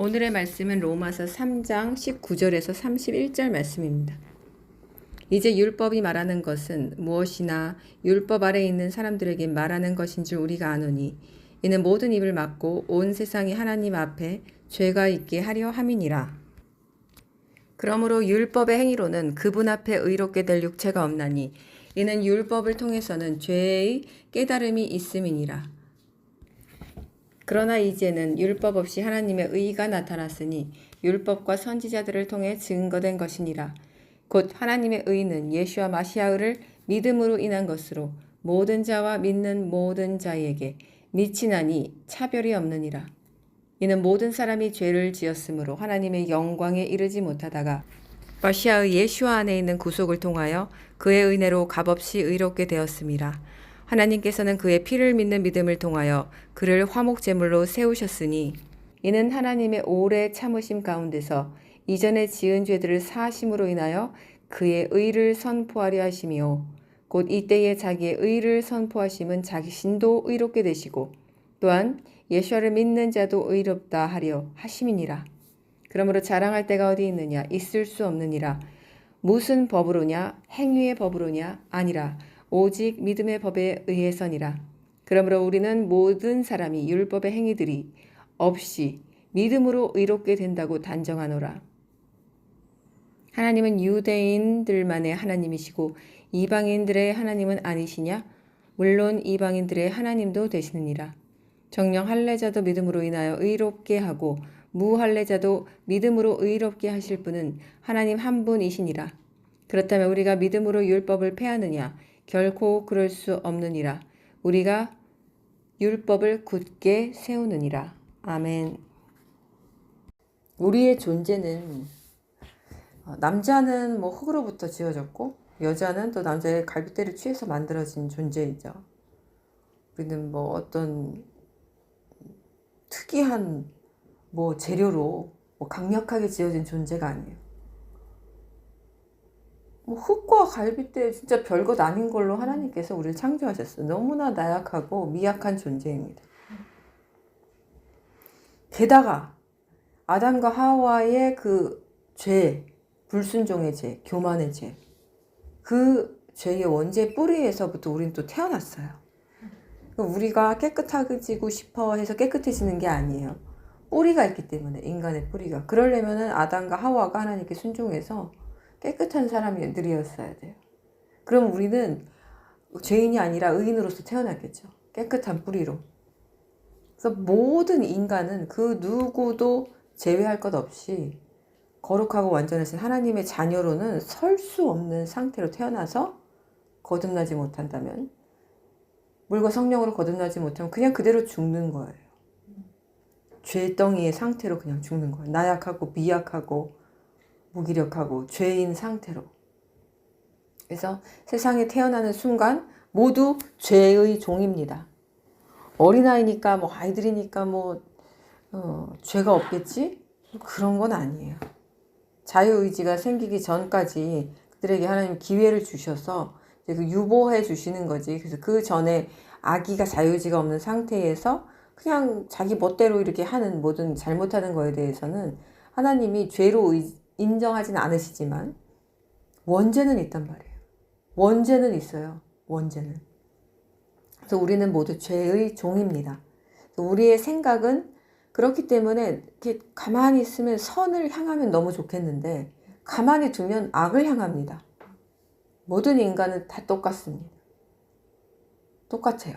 오늘의 말씀은 로마서 3장 19절에서 31절 말씀입니다. 이제 율법이 말하는 것은 무엇이나 율법 아래에 있는 사람들에게 말하는 것인 줄 우리가 아노니 이는 모든 입을 막고 온 세상이 하나님 앞에 죄가 있게 하려 함이니라. 그러므로 율법의 행위로는 그분 앞에 의롭게 될 육체가 없나니 이는 율법을 통해서는 죄의 깨달음이 있음이니라. 그러나 이제는 율법 없이 하나님의 의가 나타났으니 율법과 선지자들을 통해 증거된 것이니라. 곧 하나님의 의는 예수와 마시아를 믿음으로 인한 것으로 모든 자와 믿는 모든 자에게 미치나니 차별이 없느니라. 이는 모든 사람이 죄를 지었으므로 하나님의 영광에 이르지 못하다가 마시아의 예수와 안에 있는 구속을 통하여 그의 은혜로 값없이 의롭게 되었음이라. 하나님께서는 그의 피를 믿는 믿음을 통하여 그를 화목제물로 세우셨으니 이는 하나님의 오래 참으심 가운데서 이전에 지은 죄들을 사하심으로 인하여 그의 의를 선포하려 하심이요 곧 이때에 자기의 의를 선포하심은 자기신도 의롭게 되시고 또한 예수를 믿는 자도 의롭다 하려 하심이니라. 그러므로 자랑할 때가 어디 있느냐? 있을 수 없느니라. 무슨 법으로냐? 행위의 법으로냐? 아니라 오직 믿음의 법에 의해서니라. 그러므로 우리는 모든 사람이 율법의 행위들이 없이 믿음으로 의롭게 된다고 단정하노라. 하나님은 유대인들만의 하나님이시고 이방인들의 하나님은 아니시냐? 물론 이방인들의 하나님도 되시느니라. 정녕 할례자도 믿음으로 인하여 의롭게 하고 무할례자도 믿음으로 의롭게 하실 분은 하나님 한 분이시니라. 그렇다면 우리가 믿음으로 율법을 폐하느냐? 결코 그럴 수 없느니라. 우리가 율법을 굳게 세우느니라. 아멘. 우리의 존재는 남자는 흙으로부터 지어졌고 여자는 또 남자의 갈빗대를 취해서 만들어진 존재이죠. 우리는 어떤 특이한 재료로 강력하게 지어진 존재가 아니에요. 흙과 갈빗대 진짜 별것 아닌 걸로 하나님께서 우리를 창조하셨어요. 너무나 나약하고 미약한 존재입니다. 게다가 아담과 하와의 그 죄, 불순종의 죄, 교만의 죄, 그 죄의 원죄 뿌리에서부터 우리는 또 태어났어요. 우리가 깨끗해지고 싶어 해서 깨끗해지는 게 아니에요. 뿌리가 있기 때문에, 인간의 뿌리가. 그러려면 아담과 하와가 하나님께 순종해서 깨끗한 사람들이었어야 돼요. 그럼 우리는 죄인이 아니라 의인으로서 태어났겠죠. 깨끗한 뿌리로. 그래서 모든 인간은 그 누구도 제외할 것 없이 거룩하고 완전하신 하나님의 자녀로는 설 수 없는 상태로 태어나서 거듭나지 못한다면, 물과 성령으로 거듭나지 못하면 그냥 그대로 죽는 거예요. 죄덩이의 상태로 그냥 죽는 거예요. 나약하고 미약하고 무기력하고 죄인 상태로. 그래서 세상에 태어나는 순간 모두 죄의 종입니다. 어린아이니까 아이들이니까 죄가 없겠지? 그런 건 아니에요. 자유의지가 생기기 전까지 그들에게 하나님 기회를 주셔서 유보해 주시는 거지. 그래서 그 전에 아기가 자유의지가 없는 상태에서 그냥 자기 멋대로 이렇게 하는 모든 잘못하는 거에 대해서는 하나님이 죄로 인정하지는 않으시지만 원죄는 있단 말이에요. 원죄는 있어요. 원죄는. 그래서 우리는 모두 죄의 종입니다. 우리의 생각은 그렇기 때문에 이렇게 가만히 있으면 선을 향하면 너무 좋겠는데 가만히 두면 악을 향합니다. 모든 인간은 다 똑같습니다. 똑같아요.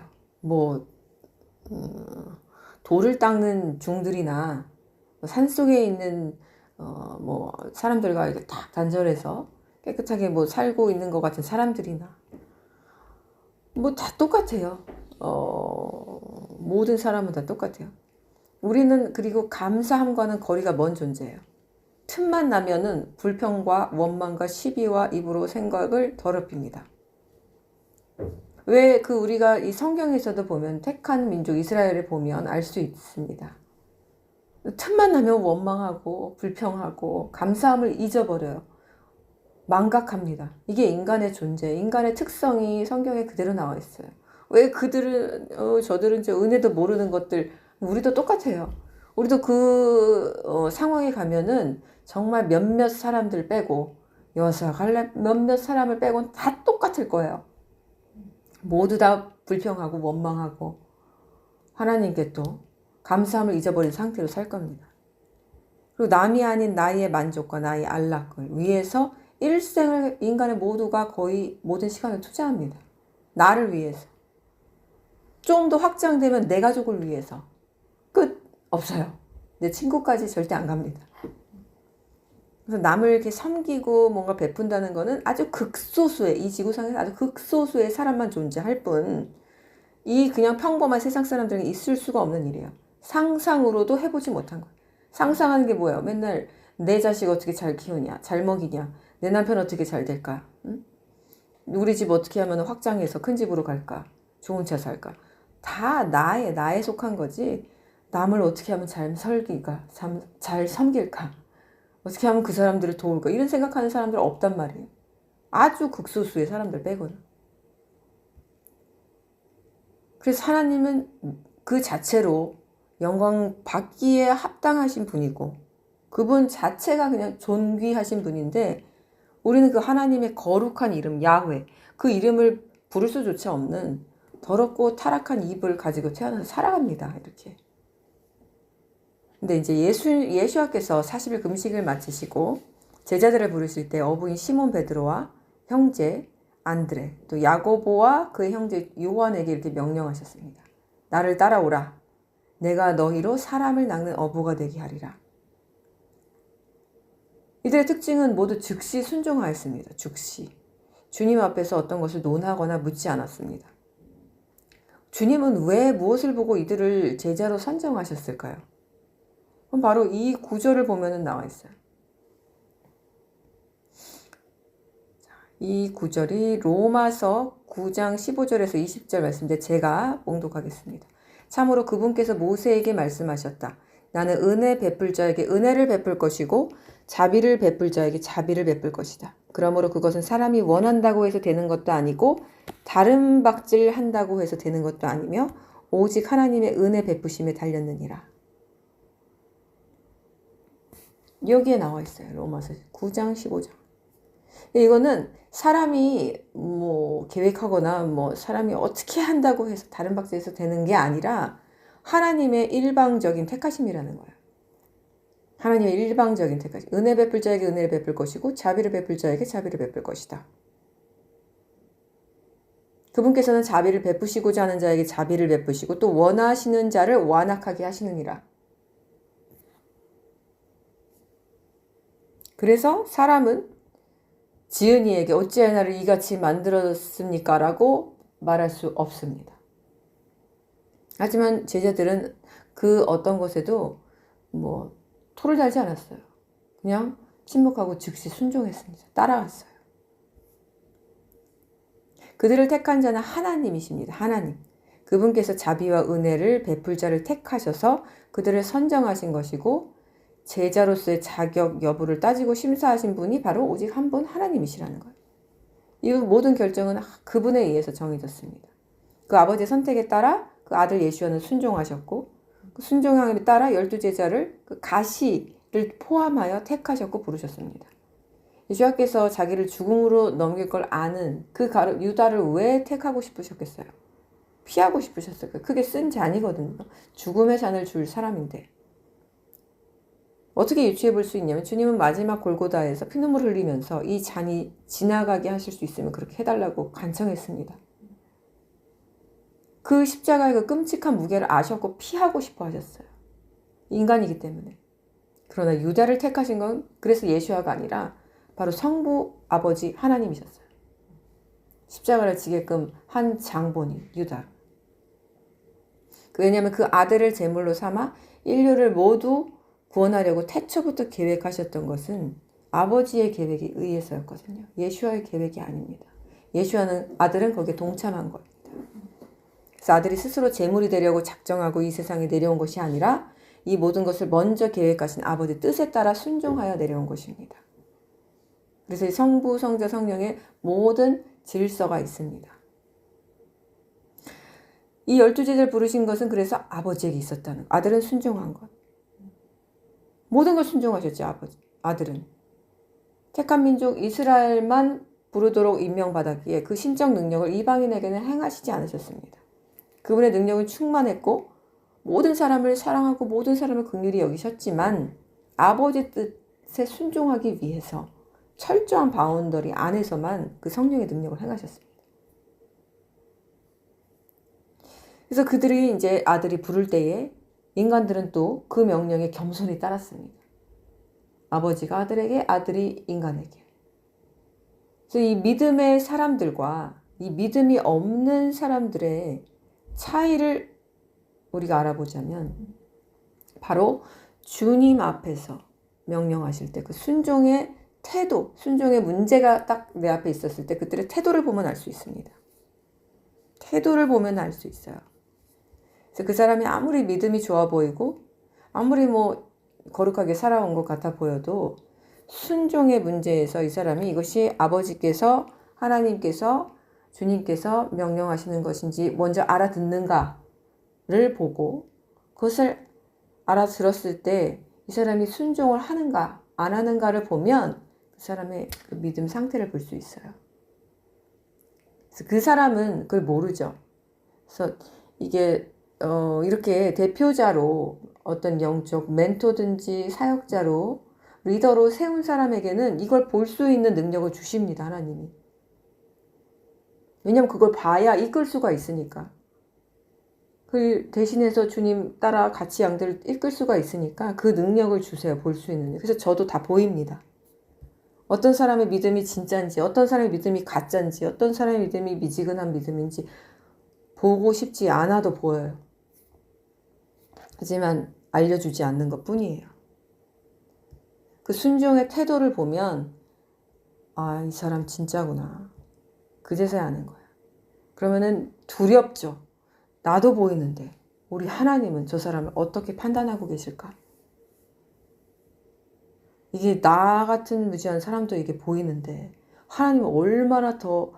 돌을 닦는 중들이나 산속에 있는 사람들과 이렇게 딱 단절해서 깨끗하게 살고 있는 것 같은 사람들이나 다 똑같아요. 모든 사람은 다 똑같아요. 우리는 그리고 감사함과는 거리가 먼 존재예요. 틈만 나면은 불평과 원망과 시비와 입으로 생각을 더럽힙니다. 왜 우리가 이 성경에서도 보면 택한 민족 이스라엘을 보면 알 수 있습니다. 틈만 나면 원망하고 불평하고 감사함을 잊어버려요. 망각합니다. 이게 인간의 존재, 인간의 특성이 성경에 그대로 나와 있어요. 왜 그들은 저들은 은혜도 모르는 것들, 우리도 똑같아요. 우리도 그 상황에 가면은 정말 몇몇 사람들 빼고 여사, 갈렙 몇몇 사람을 빼고는 다 똑같을 거예요. 모두 다 불평하고 원망하고 하나님께 또 감사함을 잊어버린 상태로 살 겁니다. 그리고 남이 아닌 나의 만족과 나의 안락을 위해서 일생을 인간의 모두가 거의 모든 시간을 투자합니다. 나를 위해서. 좀 더 확장되면 내 가족을 위해서. 끝! 없어요. 내 친구까지 절대 안 갑니다. 그래서 남을 이렇게 섬기고 뭔가 베푼다는 거는 아주 극소수의, 이 지구상에서 아주 극소수의 사람만 존재할 뿐, 이 그냥 평범한 세상 사람들에게 있을 수가 없는 일이에요. 상상으로도 해보지 못한 거예요. 상상하는 게 뭐예요? 맨날 내 자식 어떻게 잘 키우냐, 잘 먹이냐, 내 남편 어떻게 잘 될까, 응? 우리 집 어떻게 하면 확장해서 큰 집으로 갈까, 좋은 차 살까. 다 나에 속한 거지. 남을 어떻게 하면 잘 설기가, 잘 섬길까, 어떻게 하면 그 사람들을 도울까, 이런 생각하는 사람들 없단 말이에요. 아주 극소수의 사람들 빼고는. 그래서 하나님은 그 자체로 영광 받기에 합당하신 분이고 그분 자체가 그냥 존귀하신 분인데, 우리는 그 하나님의 거룩한 이름 야훼, 그 이름을 부를 수조차 없는 더럽고 타락한 입을 가지고 태어나서 살아갑니다. 이렇게. 근데 이제 예수와께서 40일 금식을 마치시고 제자들을 부르실 때 어부인 시몬 베드로와 형제 안드레, 또 야고보와 그의 형제 요한에게 이렇게 명령하셨습니다. 나를 따라오라. 내가 너희로 사람을 낚는 어부가 되게 하리라. 이들의 특징은 모두 즉시 순종하였습니다. 즉시. 주님 앞에서 어떤 것을 논하거나 묻지 않았습니다. 주님은 왜 무엇을 보고 이들을 제자로 선정하셨을까요? 그럼 바로 이 구절을 보면 나와 있어요. 이 구절이 로마서 9장 15절에서 20절 말씀인데 제가 봉독하겠습니다. 참으로 그분께서 모세에게 말씀하셨다. 나는 은혜 베풀 자에게 은혜를 베풀 것이고 자비를 베풀 자에게 자비를 베풀 것이다. 그러므로 그것은 사람이 원한다고 해서 되는 것도 아니고 다른 박질 한다고 해서 되는 것도 아니며 오직 하나님의 은혜 베푸심에 달렸느니라. 여기에 나와 있어요. 로마서 9장 15절. 이거는 사람이 뭐 계획하거나 뭐 사람이 어떻게 한다고 해서 다른 박자에서 되는 게 아니라 하나님의 일방적인 택하심이라는 거예요. 하나님의 일방적인 택하심. 은혜 베풀 자에게 은혜를 베풀 것이고 자비를 베풀 자에게 자비를 베풀 것이다. 그분께서는 자비를 베푸시고자 하는 자에게 자비를 베푸시고 또 원하시는 자를 완악하게 하시느니라. 그래서 사람은 지은 이에게 어찌하여 나를 이같이 만들었습니까? 라고 말할 수 없습니다. 하지만 제자들은 그 어떤 것에도 뭐 토를 달지 않았어요. 그냥 침묵하고 즉시 순종했습니다. 따라갔어요. 그들을 택한 자는 하나님이십니다. 하나님. 그분께서 자비와 은혜를 베풀 자를 택하셔서 그들을 선정하신 것이고 제자로서의 자격 여부를 따지고 심사하신 분이 바로 오직 한 분 하나님이시라는 거예요. 이 모든 결정은 그분에 의해서 정해졌습니다. 그 아버지의 선택에 따라 그 아들 예수와는 순종하셨고 그 순종함에 따라 12제자를 그 가시를 포함하여 택하셨고 부르셨습니다. 예수와께서 자기를 죽음으로 넘길 걸 아는 그 유다를 왜 택하고 싶으셨겠어요? 피하고 싶으셨을까요? 크게 쓴 잔이거든요. 죽음의 잔을 줄 사람인데. 어떻게 유추해 볼 수 있냐면 주님은 마지막 골고다에서 피눈물 흘리면서 이 잔이 지나가게 하실 수 있으면 그렇게 해달라고 간청했습니다. 그 십자가의 그 끔찍한 무게를 아셨고 피하고 싶어 하셨어요. 인간이기 때문에. 그러나 유다를 택하신 건 그래서 예수아가 아니라 바로 성부 아버지 하나님이셨어요. 십자가를 지게끔 한 장본인 유다. 왜냐하면 그 아들을 제물로 삼아 인류를 모두 구원하려고 태초부터 계획하셨던 것은 아버지의 계획에 의해서였거든요. 예수아의 계획이 아닙니다. 예수아는 아들은 거기에 동참한 겁니다. 그래서 아들이 스스로 제물이 되려고 작정하고 이 세상에 내려온 것이 아니라 이 모든 것을 먼저 계획하신 아버지 뜻에 따라 순종하여 내려온 것입니다. 그래서 성부, 성자, 성령의 모든 질서가 있습니다. 이 12제자를 부르신 것은 그래서 아버지에게 있었다는 것. 아들은 순종한 것. 모든 걸 순종하셨죠. 아들은. 택한 민족 이스라엘만 부르도록 임명받았기에 그 신적 능력을 이방인에게는 행하시지 않으셨습니다. 그분의 능력은 충만했고 모든 사람을 사랑하고 모든 사람을 긍휼히 여기셨지만 아버지 뜻에 순종하기 위해서 철저한 바운더리 안에서만 그 성령의 능력을 행하셨습니다. 그래서 그들이 이제 아들이 부를 때에 인간들은 또 그 명령에 겸손히 따랐습니다. 아버지가 아들에게, 아들이 인간에게. 그래서 이 믿음의 사람들과 이 믿음이 없는 사람들의 차이를 우리가 알아보자면 바로 주님 앞에서 명령하실 때 그 순종의 태도, 순종의 문제가 딱 내 앞에 있었을 때 그들의 태도를 보면 알 수 있습니다. 태도를 보면 알 수 있어요. 그래서 그 사람이 아무리 믿음이 좋아 보이고 아무리 거룩하게 살아온 것 같아 보여도 순종의 문제에서 이 사람이 이것이 아버지께서, 하나님께서, 주님께서 명령하시는 것인지 먼저 알아듣는가를 보고 그것을 알아들었을 때 이 사람이 순종을 하는가 안 하는가를 보면 그 사람의 그 믿음 상태를 볼 수 있어요. 그래서 그 사람은 그걸 모르죠. 그래서 이게 이렇게 대표자로 어떤 영적 멘토든지 사역자로 리더로 세운 사람에게는 이걸 볼 수 있는 능력을 주십니다. 하나님이. 왜냐하면 그걸 봐야 이끌 수가 있으니까. 그 대신해서 주님 따라 같이 양들을 이끌 수가 있으니까 그 능력을 주세요. 볼 수 있는. 그래서 저도 다 보입니다. 어떤 사람의 믿음이 진짜인지, 어떤 사람의 믿음이 가짜인지, 어떤 사람의 믿음이 미지근한 믿음인지 보고 싶지 않아도 보여요. 하지만 알려주지 않는 것 뿐이에요. 그 순종의 태도를 보면 이 사람 진짜구나. 그제서야 아는 거야. 그러면은 두렵죠. 나도 보이는데 우리 하나님은 저 사람을 어떻게 판단하고 계실까? 이게 나 같은 무지한 사람도 이게 보이는데 하나님은 얼마나 더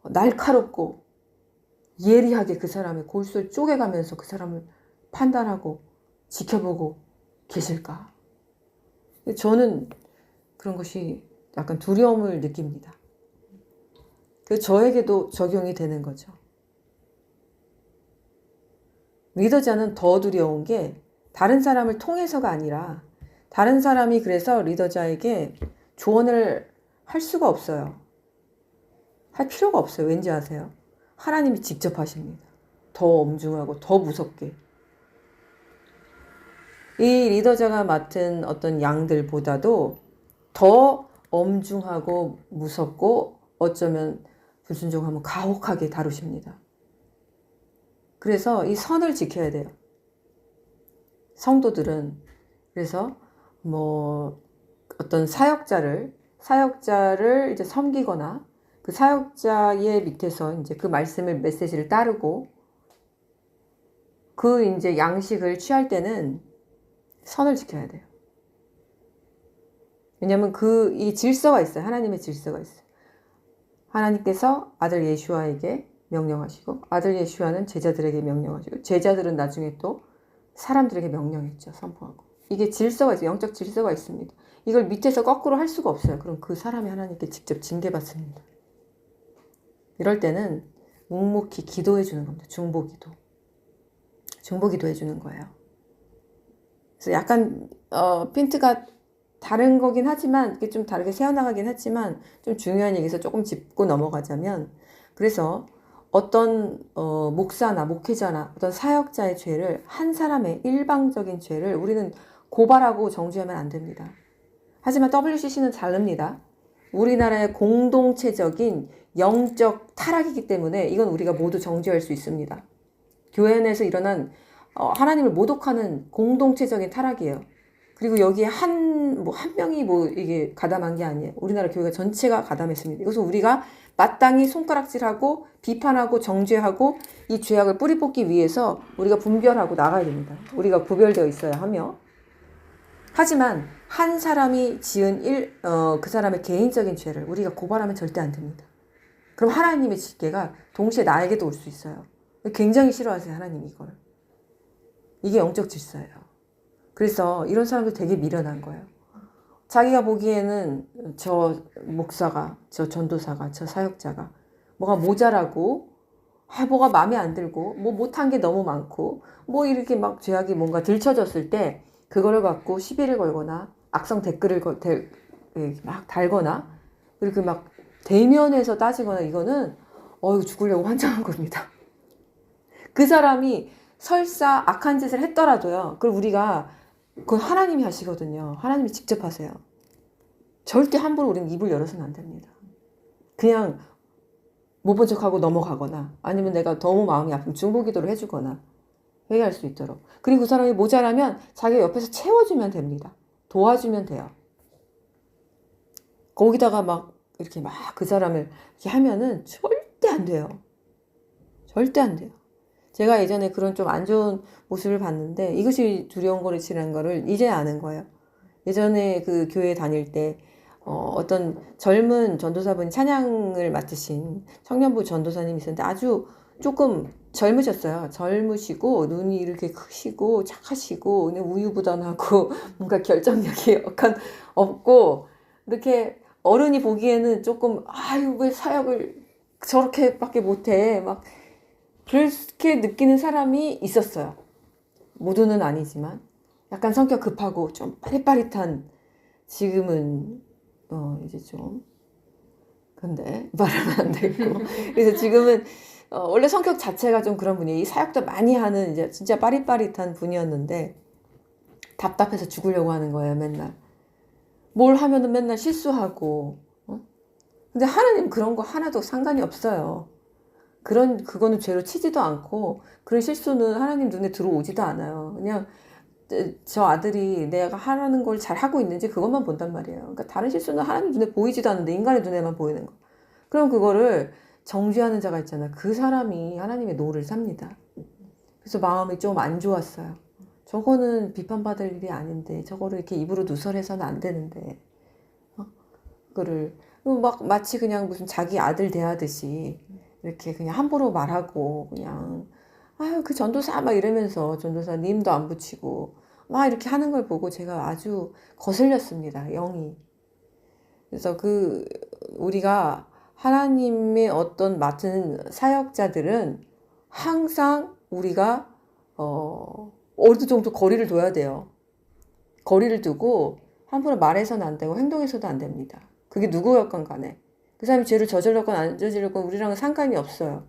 날카롭고 예리하게 그 사람의 골수를 쪼개가면서 그 사람을 판단하고 지켜보고 계실까? 저는 그런 것이 약간 두려움을 느낍니다. 그 저에게도 적용이 되는 거죠. 리더자는 더 두려운 게 다른 사람을 통해서가 아니라 다른 사람이 그래서 리더자에게 조언을 할 수가 없어요. 할 필요가 없어요. 왠지 아세요? 하나님이 직접 하십니다. 더 엄중하고 더 무섭게. 이 리더자가 맡은 어떤 양들보다도 더 엄중하고 무섭고 어쩌면 불순종하면 가혹하게 다루십니다. 그래서 이 선을 지켜야 돼요. 성도들은 그래서 어떤 사역자를 이제 섬기거나 그 사역자의 밑에서 이제 그 말씀을 메시지를 따르고 그 이제 양식을 취할 때는 선을 지켜야 돼요. 왜냐하면 이 질서가 있어요. 하나님의 질서가 있어요. 하나님께서 아들 예수아에게 명령하시고 아들 예수아는 제자들에게 명령하시고 제자들은 나중에 또 사람들에게 명령했죠. 선포하고. 이게 질서가 있어요. 영적 질서가 있습니다. 이걸 밑에서 거꾸로 할 수가 없어요. 그럼 그 사람이 하나님께 직접 징계받습니다. 이럴 때는 묵묵히 기도해 주는 겁니다. 중보기도. 중보기도 해주는 거예요. 그래서 약간 핀트가 다른 거긴 하지만 이게 좀 다르게 새어나가긴 했지만 좀 중요한 얘기에서 조금 짚고 넘어가자면 그래서 어떤 목사나 목회자나 어떤 사역자의 죄를 한 사람의 일방적인 죄를 우리는 고발하고 정죄하면 안 됩니다. 하지만 WCC는 다릅니다. 우리나라의 공동체적인 영적 타락이기 때문에 이건 우리가 모두 정죄할 수 있습니다. 교회 내에서 일어난 하나님을 모독하는 공동체적인 타락이에요. 그리고 여기에 한 명이 이게 가담한 게 아니에요. 우리나라 교회가 전체가 가담했습니다. 이것은 우리가 마땅히 손가락질하고 비판하고 정죄하고 이 죄악을 뿌리 뽑기 위해서 우리가 분별하고 나가야 됩니다. 우리가 구별되어 있어야 하며 하지만 한 사람이 지은 그 사람의 개인적인 죄를 우리가 고발하면 절대 안 됩니다. 그럼 하나님의 징계가 동시에 나에게도 올 수 있어요. 굉장히 싫어하세요. 하나님이 이걸. 이게 영적 질서예요. 그래서 이런 사람들 되게 미련한 거예요. 자기가 보기에는 저 목사가, 저 전도사가, 저 사역자가 뭐가 모자라고, 뭐가 마음에 안 들고, 뭐 못한 게 너무 많고, 뭐 이렇게 막 죄악이 뭔가 들춰졌을 때 그거를 갖고 시비를 걸거나 악성 댓글을 막 달거나, 그리고 막 대면에서 따지거나, 이거는 죽으려고 환장한 겁니다. 그 사람이 설사 악한 짓을 했더라도요, 그걸 우리가, 그건 하나님이 하시거든요. 하나님이 직접 하세요. 절대 함부로 우리는 입을 열어서는 안 됩니다. 그냥 못 본 척하고 넘어가거나, 아니면 내가 너무 마음이 아프면 중보기도를 해주거나 회개할 수 있도록. 그리고 그 사람이 모자라면 자기가 옆에서 채워주면 됩니다. 도와주면 돼요. 거기다가 막 이렇게 막 그 사람을 이렇게 하면은 절대 안 돼요. 절대 안 돼요. 제가 예전에 그런 좀 안 좋은 모습을 봤는데, 이것이 두려운 거리치라는 거를 이제 아는 거예요. 예전에 그 교회 다닐 때 어떤 젊은 전도사분이 찬양을 맡으신 청년부 전도사님이 있었는데, 아주 조금 젊으셨어요. 젊으시고 눈이 이렇게 크시고 착하시고 그냥 우유부단하고 뭔가 결정력이 약간 없고, 이렇게 어른이 보기에는 조금 왜 사역을 저렇게밖에 못해, 막 그렇게 느끼는 사람이 있었어요. 모두는 아니지만 약간 성격 급하고 좀 빠릿빠릿한, 지금은 이제 좀, 근데 말하면 안 되고 그래서 지금은 원래 성격 자체가 좀 그런 분이에요. 이 사역도 많이 하는 이제 진짜 빠릿빠릿한 분이었는데, 답답해서 죽으려고 하는 거예요. 맨날 뭘 하면은 맨날 실수하고. 근데 하나님 그런 거 하나도 상관이 없어요. 그거는 죄로 치지도 않고, 그런 실수는 하나님 눈에 들어오지도 않아요. 그냥 저 아들이 내가 하라는 걸 잘 하고 있는지 그것만 본단 말이에요. 그러니까 다른 실수는 하나님 눈에 보이지도 않는데 인간의 눈에만 보이는 거. 그럼 그거를 정죄하는 자가 있잖아요. 그 사람이 하나님의 노를 삽니다. 그래서 마음이 좀 안 좋았어요. 저거는 비판받을 일이 아닌데, 저거를 이렇게 입으로 누설해서는 안 되는데, 그거를 막 마치 그냥 무슨 자기 아들 대하듯이 이렇게 그냥 함부로 말하고, 그냥 그 전도사 막 이러면서 전도사 님도 안 붙이고 막 이렇게 하는 걸 보고 제가 아주 거슬렸습니다. 영이. 그래서 우리가 하나님의 어떤 맡은 사역자들은 항상 우리가 어느 정도 거리를 둬야 돼요. 거리를 두고 함부로 말해서는 안 되고 행동해서도 안 됩니다. 그게 누구였건 간에. 그 사람이 죄를 저질렀건 안 저질렀건 우리랑은 상관이 없어요.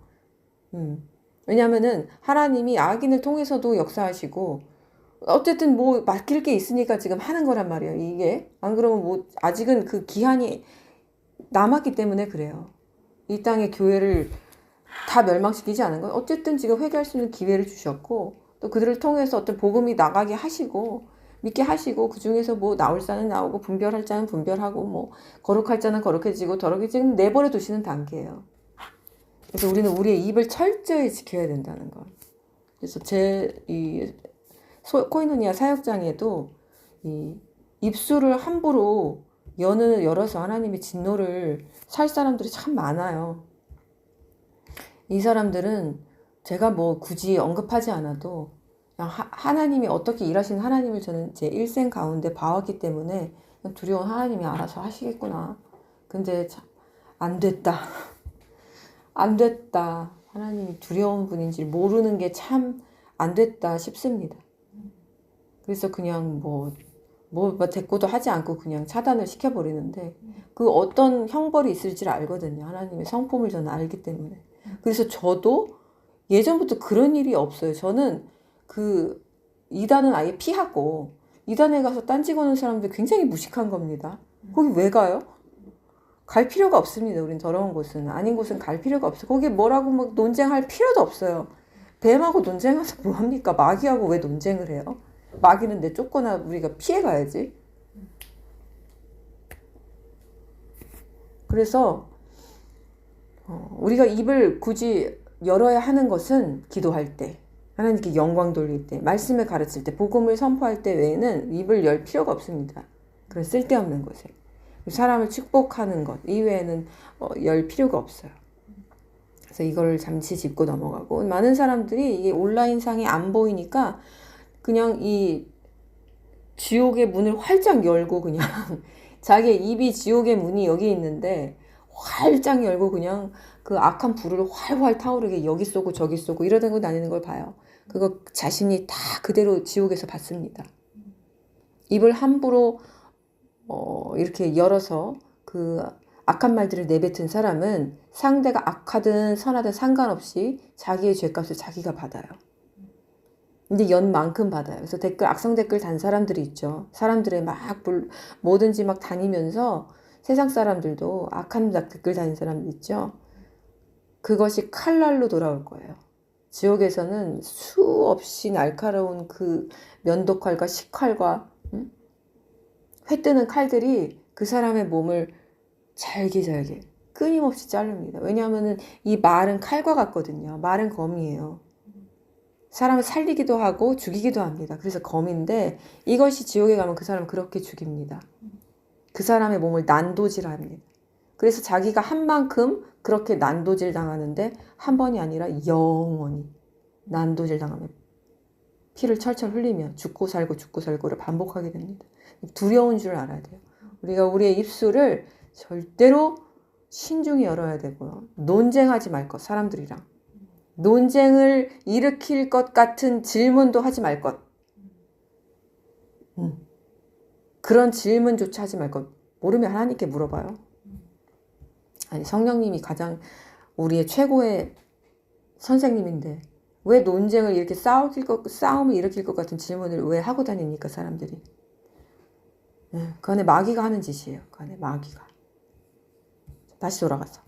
왜냐면은 하나님이 악인을 통해서도 역사하시고, 어쨌든 뭐 맡길 게 있으니까 지금 하는 거란 말이에요. 이게 안 그러면 뭐 아직은 그 기한이 남았기 때문에 그래요. 이 땅의 교회를 다 멸망시키지 않은 건 어쨌든 지금 회개할 수 있는 기회를 주셨고, 또 그들을 통해서 어떤 복음이 나가게 하시고 믿게 하시고, 그 중에서 뭐 나올 자는 나오고 분별할 자는 분별하고 뭐 거룩할 자는 거룩해지고 더럽게 지금 내버려 두시는 단계예요. 그래서 우리는 우리의 입을 철저히 지켜야 된다는 거. 그래서 코이노니아 사역장에도 이 입술을 함부로 열어서 하나님의 진노를 살 사람들이 참 많아요. 이 사람들은 제가 뭐 굳이 언급하지 않아도 그냥 하나님이 어떻게 일하시는 하나님을 저는 제 일생 가운데 봐왔기 때문에 그냥 두려운 하나님이 알아서 하시겠구나. 근데 참 안 됐다. 안 됐다. 하나님이 두려운 분인지 모르는 게 참 안 됐다 싶습니다. 그래서 그냥 뭐 대꾸도 하지 않고 그냥 차단을 시켜버리는데, 그 어떤 형벌이 있을지를 알거든요. 하나님의 성품을 저는 알기 때문에. 그래서 저도 예전부터 그런 일이 없어요. 저는 이단은 아예 피하고, 이단에 가서 딴지 거는 사람들 굉장히 무식한 겁니다. 거기 왜 가요? 갈 필요가 없습니다. 우린 더러운 곳은, 아닌 곳은 갈 필요가 없어요. 거기에 뭐라고 막 논쟁할 필요도 없어요. 뱀하고 논쟁해서 뭐합니까? 마귀하고 왜 논쟁을 해요? 마귀는 내쫓거나 우리가 피해가야지. 그래서 우리가 입을 굳이 열어야 하는 것은 기도할 때, 하나님께 영광 돌릴 때, 말씀을 가르칠 때, 복음을 선포할 때 외에는 입을 열 필요가 없습니다. 그런 쓸데없는 것에. 사람을 축복하는 것 이외에는 열 필요가 없어요. 그래서 이걸 잠시 짚고 넘어가고, 많은 사람들이 이게 온라인상에 안 보이니까 그냥 이 지옥의 문을 활짝 열고 그냥 자기의 입이 지옥의 문이 여기 있는데 활짝 열고 그냥 그 악한 불을 활활 타오르게 여기 쏘고 저기 쏘고 이러고 다니는 걸 봐요. 그거 자신이 다 그대로 지옥에서 봤습니다. 입을 함부로 이렇게 열어서 그 악한 말들을 내뱉은 사람은 상대가 악하든 선하든 상관없이 자기의 죄값을 자기가 받아요. 근데 연만큼 받아요. 그래서 악성 댓글 단 사람들이 있죠. 사람들의 뭐든지 막 다니면서 세상 사람들도 악한 댓글 다닌 사람들 있죠. 그것이 칼날로 돌아올 거예요. 지옥에서는 수없이 날카로운 그 면도칼과 식칼과 회 뜨는 칼들이 그 사람의 몸을 잘게 끊임없이 자릅니다. 왜냐하면 이 말은 칼과 같거든요. 말은 검이에요. 사람을 살리기도 하고 죽이기도 합니다. 그래서 검인데 이것이 지옥에 가면 그 사람을 그렇게 죽입니다. 그 사람의 몸을 난도질합니다. 그래서 자기가 한 만큼 그렇게 난도질 당하는데 한 번이 아니라 영원히 난도질 당하면 피를 철철 흘리며 죽고 살고를 반복하게 됩니다. 두려운 줄 알아야 돼요. 우리가 우리의 입술을 절대로 신중히 열어야 되고요. 논쟁하지 말 것, 사람들이랑. 논쟁을 일으킬 것 같은 질문도 하지 말 것. 그런 질문조차 하지 말 것. 모르면 하나님께 물어봐요. 아니, 성령님이 가장 우리의 최고의 선생님인데 왜 논쟁을 이렇게 싸움을 일으킬 것 같은 질문을 왜 하고 다닙니까, 사람들이? 그 안에 마귀가 하는 짓이에요. 그 안에 마귀가. 다시 돌아가서.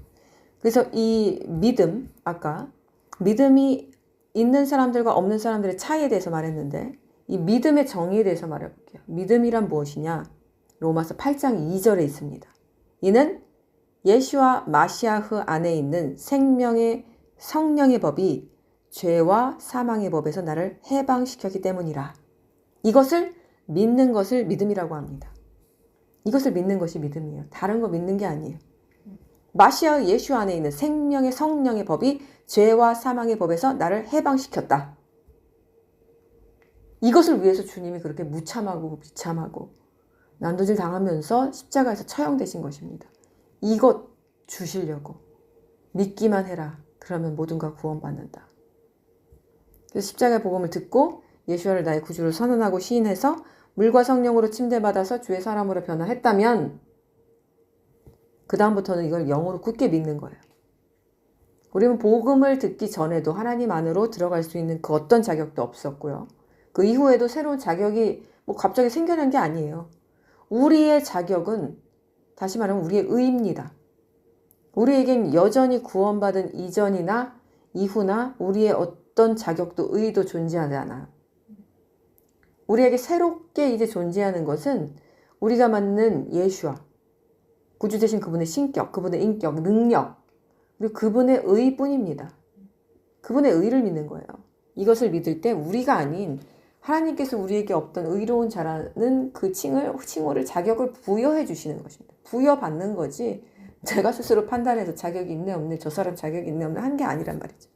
그래서 이 믿음, 아까 믿음이 있는 사람들과 없는 사람들의 차이에 대해서 말했는데 이 믿음의 정의에 대해서 말해볼게요. 믿음이란 무엇이냐? 로마서 8장 2절에 있습니다. 이는 예수와 마시아흐 안에 있는 생명의 성령의 법이 죄와 사망의 법에서 나를 해방시켰기 때문이라. 이것을 믿는 것을 믿음이라고 합니다. 이것을 믿는 것이 믿음이에요. 다른 거 믿는 게 아니에요. 마시아의 예수 안에 있는 생명의 성령의 법이 죄와 사망의 법에서 나를 해방시켰다. 이것을 위해서 주님이 그렇게 무참하고 비참하고 난도질 당하면서 십자가에서 처형되신 것입니다. 이것 주시려고 믿기만 해라. 그러면 모든가 구원받는다. 그래서 십자가의 복음을 듣고 예수를 나의 구주를 선언하고 시인해서 물과 성령으로 침대받아서 주의 사람으로 변화했다면 그 다음부터는 이걸 영으로 굳게 믿는 거예요. 우리는 복음을 듣기 전에도 하나님 안으로 들어갈 수 있는 그 어떤 자격도 없었고요. 그 이후에도 새로운 자격이 갑자기 생겨난 게 아니에요. 우리의 자격은 다시 말하면 우리의 의입니다. 우리에겐 여전히 구원받은 이전이나 이후나 우리의 어떤 자격도 의도 존재하지 않아요. 우리에게 새롭게 이제 존재하는 것은 우리가 맞는 예수와 구주 되신 그분의 신격, 그분의 인격, 능력, 그리고 그분의 의뿐입니다. 그분의 의를 믿는 거예요. 이것을 믿을 때 우리가 아닌 하나님께서 우리에게 없던 의로운 자라는 그 칭호를 자격을 부여해 주시는 것입니다. 부여받는 거지 제가 스스로 판단해서 자격이 있네 없네 저 사람 자격이 있네 없네 한 게 아니란 말이죠.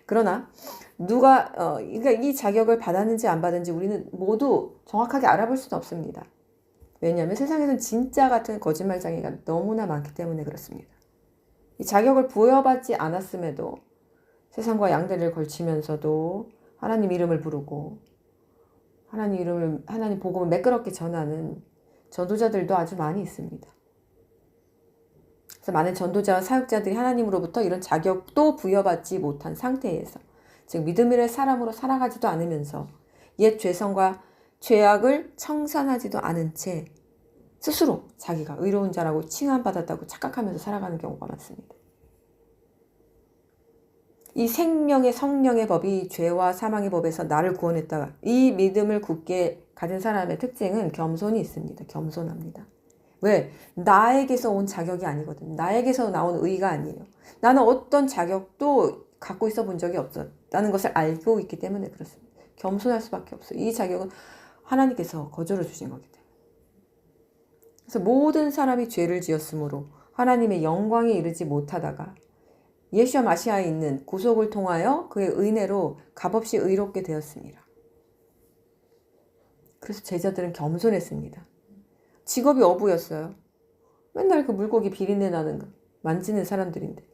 그러나 그러니까 이 자격을 받았는지 안 받았는지 우리는 모두 정확하게 알아볼 수는 없습니다. 왜냐하면 세상에는 진짜 같은 거짓말쟁이가 너무나 많기 때문에 그렇습니다. 이 자격을 부여받지 않았음에도 세상과 양대를 걸치면서도 하나님 이름을 부르고 하나님 복음을 매끄럽게 전하는 전도자들도 아주 많이 있습니다. 그래서 많은 전도자와 사역자들이 하나님으로부터 이런 자격도 부여받지 못한 상태에서 즉 믿음의 사람으로 살아가지도 않으면서 옛 죄성과 죄악을 청산하지도 않은 채 스스로 자기가 의로운 자라고 칭함받았다고 착각하면서 살아가는 경우가 많습니다. 이 생명의 성령의 법이 죄와 사망의 법에서 나를 구원했다. 이 믿음을 굳게 가진 사람의 특징은 겸손이 있습니다. 겸손합니다. 왜? 나에게서 온 자격이 아니거든요. 나에게서 나온 의가 아니에요. 나는 어떤 자격도 갖고 있어 본 적이 없었다는 것을 알고 있기 때문에 그렇습니다. 겸손할 수밖에 없어요. 이 자격은 하나님께서 거저로 주신 거기 때문에. 그래서 모든 사람이 죄를 지었으므로 하나님의 영광에 이르지 못하다가 예수와 마시아에 있는 구속을 통하여 그의 은혜로 값없이 의롭게 되었습니다. 그래서 제자들은 겸손했습니다. 직업이 어부였어요. 맨날 그 물고기 비린내 나는 거 만지는 사람들인데,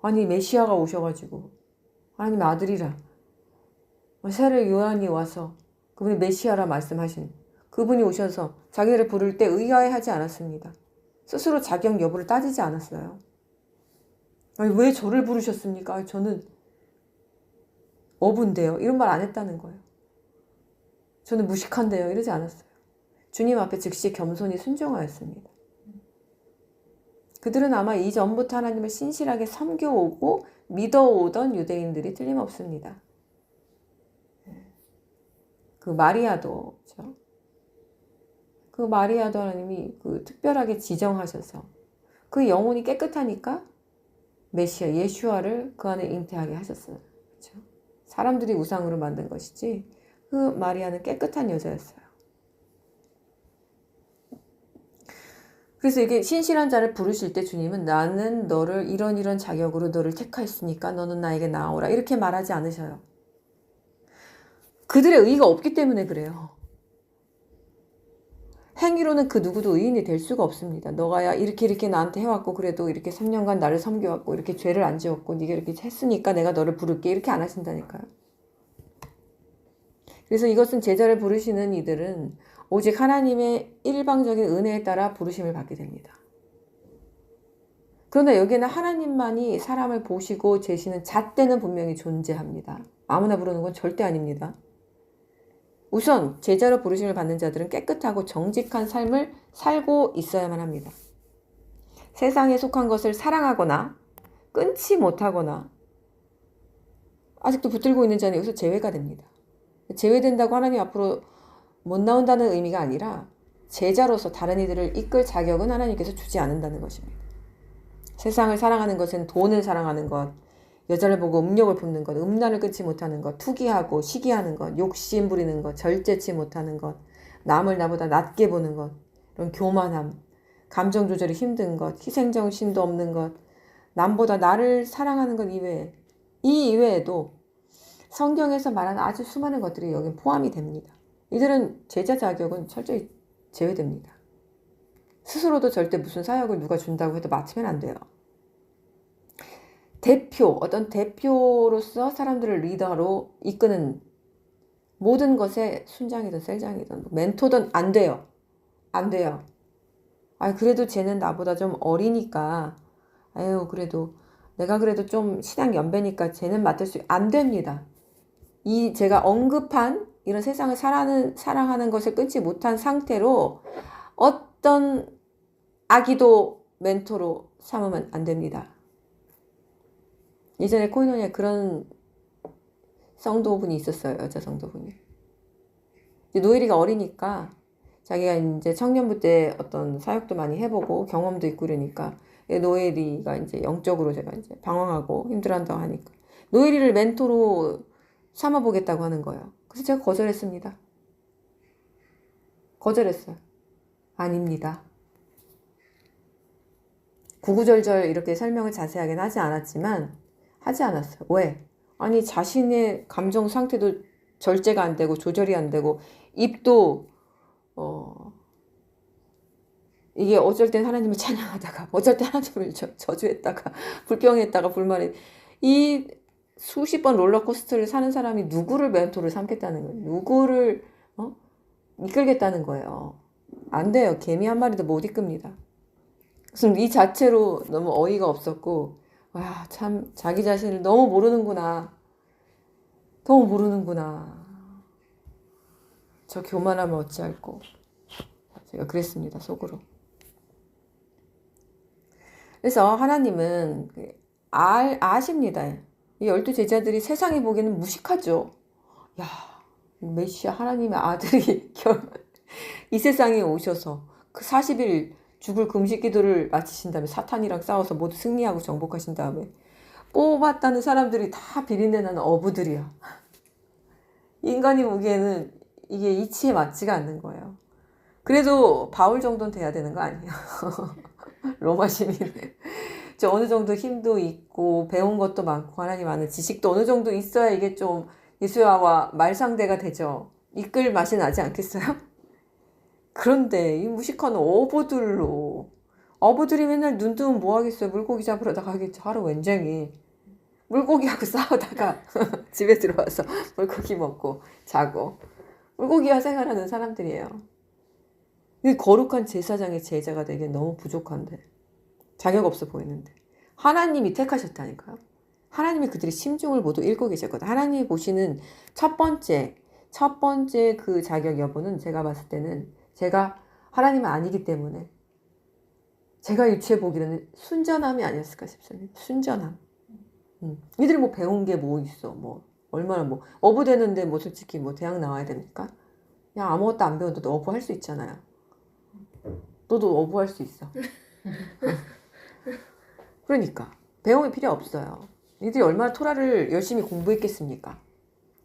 아니 메시아가 오셔가지고, 하나님 아들이라 세례 요한이 와서 그분이 메시아라 말씀하신 그분이 오셔서 자기를 부를 때 의아해하지 않았습니다. 스스로 자격 여부를 따지지 않았어요. 아니 왜 저를 부르셨습니까? 아니, 저는 어부인데요. 이런 말 안 했다는 거예요. 저는 무식한데요. 이러지 않았어요. 주님 앞에 즉시 겸손히 순종하였습니다. 그들은 아마 이전부터 하나님을 신실하게 섬겨오고 믿어오던 유대인들이 틀림없습니다. 그 마리아도, 그렇죠? 그 마리아도 하나님이 그 특별하게 지정하셔서 그 영혼이 깨끗하니까 메시아 예슈아를 그 안에 잉태하게 하셨어요. 그렇죠? 사람들이 우상으로 만든 것이지 그 마리아는 깨끗한 여자였어요. 그래서 이게 신실한 자를 부르실 때 주님은 나는 너를 이런 자격으로 너를 택하였으니까 너는 나에게 나오라 이렇게 말하지 않으셔요. 그들의 의의가 없기 때문에 그래요. 행위로는 그 누구도 의인이 될 수가 없습니다. 너가 이렇게 나한테 해왔고 그래도 이렇게 3년간 나를 섬겨왔고 이렇게 죄를 안 지었고 네가 이렇게 했으니까 내가 너를 부를게 이렇게 안 하신다니까요. 그래서 이것은 제자를 부르시는 이들은 오직 하나님의 일방적인 은혜에 따라 부르심을 받게 됩니다. 그러나 여기에는 하나님만이 사람을 보시고 재시는 잣대는 분명히 존재합니다. 아무나 부르는 건 절대 아닙니다. 우선 제자로 부르심을 받는 자들은 깨끗하고 정직한 삶을 살고 있어야만 합니다. 세상에 속한 것을 사랑하거나 끊지 못하거나 아직도 붙들고 있는 자는 여기서 제외가 됩니다. 제외된다고 하나님 앞으로 못 나온다는 의미가 아니라 제자로서 다른 이들을 이끌 자격은 하나님께서 주지 않는다는 것입니다. 세상을 사랑하는 것은 돈을 사랑하는 것, 여자를 보고 음욕을 품는 것, 음란을 끊지 못하는 것, 투기하고 시기하는 것, 욕심 부리는 것, 절제치 못하는 것, 남을 나보다 낮게 보는 것, 이런 교만함, 감정 조절이 힘든 것, 희생정신도 없는 것, 남보다 나를 사랑하는 것 이외에, 이 이외에도 성경에서 말하는 아주 수많은 것들이 여기 포함이 됩니다. 이들은 제자 자격은 철저히 제외됩니다. 스스로도 절대 무슨 사역을 누가 준다고 해도 맡으면 안 돼요. 어떤 대표로서 사람들을 리더로 이끄는 모든 것에 순장이든 셀장이든 멘토든 안 돼요. 안 돼요. 그래도 쟤는 나보다 좀 어리니까 그래도 내가 그래도 좀 신앙 연배니까 쟤는 맡을 수 안 됩니다. 이 제가 언급한 이런 세상을 사랑하는 것을 끊지 못한 상태로 어떤 아기도 멘토로 삼으면 안 됩니다. 예전에 코이노니아에 그런 성도분이 있었어요. 여자 성도분이. 노엘이가 어리니까 자기가 이제 청년부 때 어떤 사역도 많이 해보고 경험도 있고 그러니까 노엘이가 이제 영적으로 제가 이제 방황하고 힘들어한다고 하니까 노엘이를 멘토로 삼아보겠다고 하는 거예요. 그래서 제가 거절했습니다. 거절했어요. 아닙니다. 구구절절 이렇게 설명을 자세하게는 하지 않았지만 하지 않았어요. 왜? 아니 자신의 감정 상태도 절제가 안 되고 조절이 안 되고 입도 이게 어쩔 땐 하나님을 찬양하다가 어쩔 땐 하나님을 저주했다가 불평했다가 불만해 이 수십 번 롤러코스터를 사는 사람이 누구를 멘토를 삼겠다는 거예요. 누구를 이끌겠다는 거예요. 안 돼요. 개미 한 마리도 못 이끕니다. 그래서 이 자체로 너무 어이가 없었고 와, 참 자기 자신을 너무 모르는구나. 너무 모르는구나. 저 교만하면 어찌할꼬. 제가 그랬습니다. 속으로. 그래서 하나님은 아십니다. 이 12제자들이 세상에 보기에는 무식하죠. 야, 메시아 하나님의 아들이 이 세상에 오셔서 그 40일 죽을 금식 기도를 마치신 다음에 사탄이랑 싸워서 모두 승리하고 정복하신 다음에 뽑았다는 사람들이 다 비린내 나는 어부들이야. 인간이 보기에는 이게 이치에 맞지가 않는 거예요. 그래도 바울 정도는 돼야 되는 거 아니에요. 로마 시민. 저 어느 정도 힘도 있고 배운 것도 많고 하나님 아는 지식도 어느 정도 있어야 이게 좀 예수와 말상대가 되죠. 이끌 맛이 나지 않겠어요? 그런데 이 무식한 어부들이 맨날 눈 뜨면 뭐 하겠어요? 물고기 잡으러 나가겠죠. 하루 왼쟁이 물고기하고 싸우다가 집에 들어와서 물고기 먹고 자고 물고기와 생활하는 사람들이에요. 이 거룩한 제사장의 제자가 되기엔 너무 부족한데, 자격 없어 보이는데 하나님이 택하셨다니까요. 하나님이 그들의 심중을 모두 읽고 계셨거든요. 하나님이 보시는 첫 번째 그 자격 여부는 제가 봤을 때는, 제가 하나님은 아니기 때문에 제가 유추해 보기에는 순전함이 아니었을까 싶습니다. 순전함. 이들이 뭐 배운 게 뭐 있어? 뭐 얼마나 뭐 어부 되는데 뭐 솔직히 뭐 대학 나와야 됩니까? 그냥 아무것도 안 배워도 어부 할 수 있잖아요. 너도 어부 할 수 있어. 그러니까 배움이 필요 없어요. 이들이 얼마나 토라를 열심히 공부했겠습니까?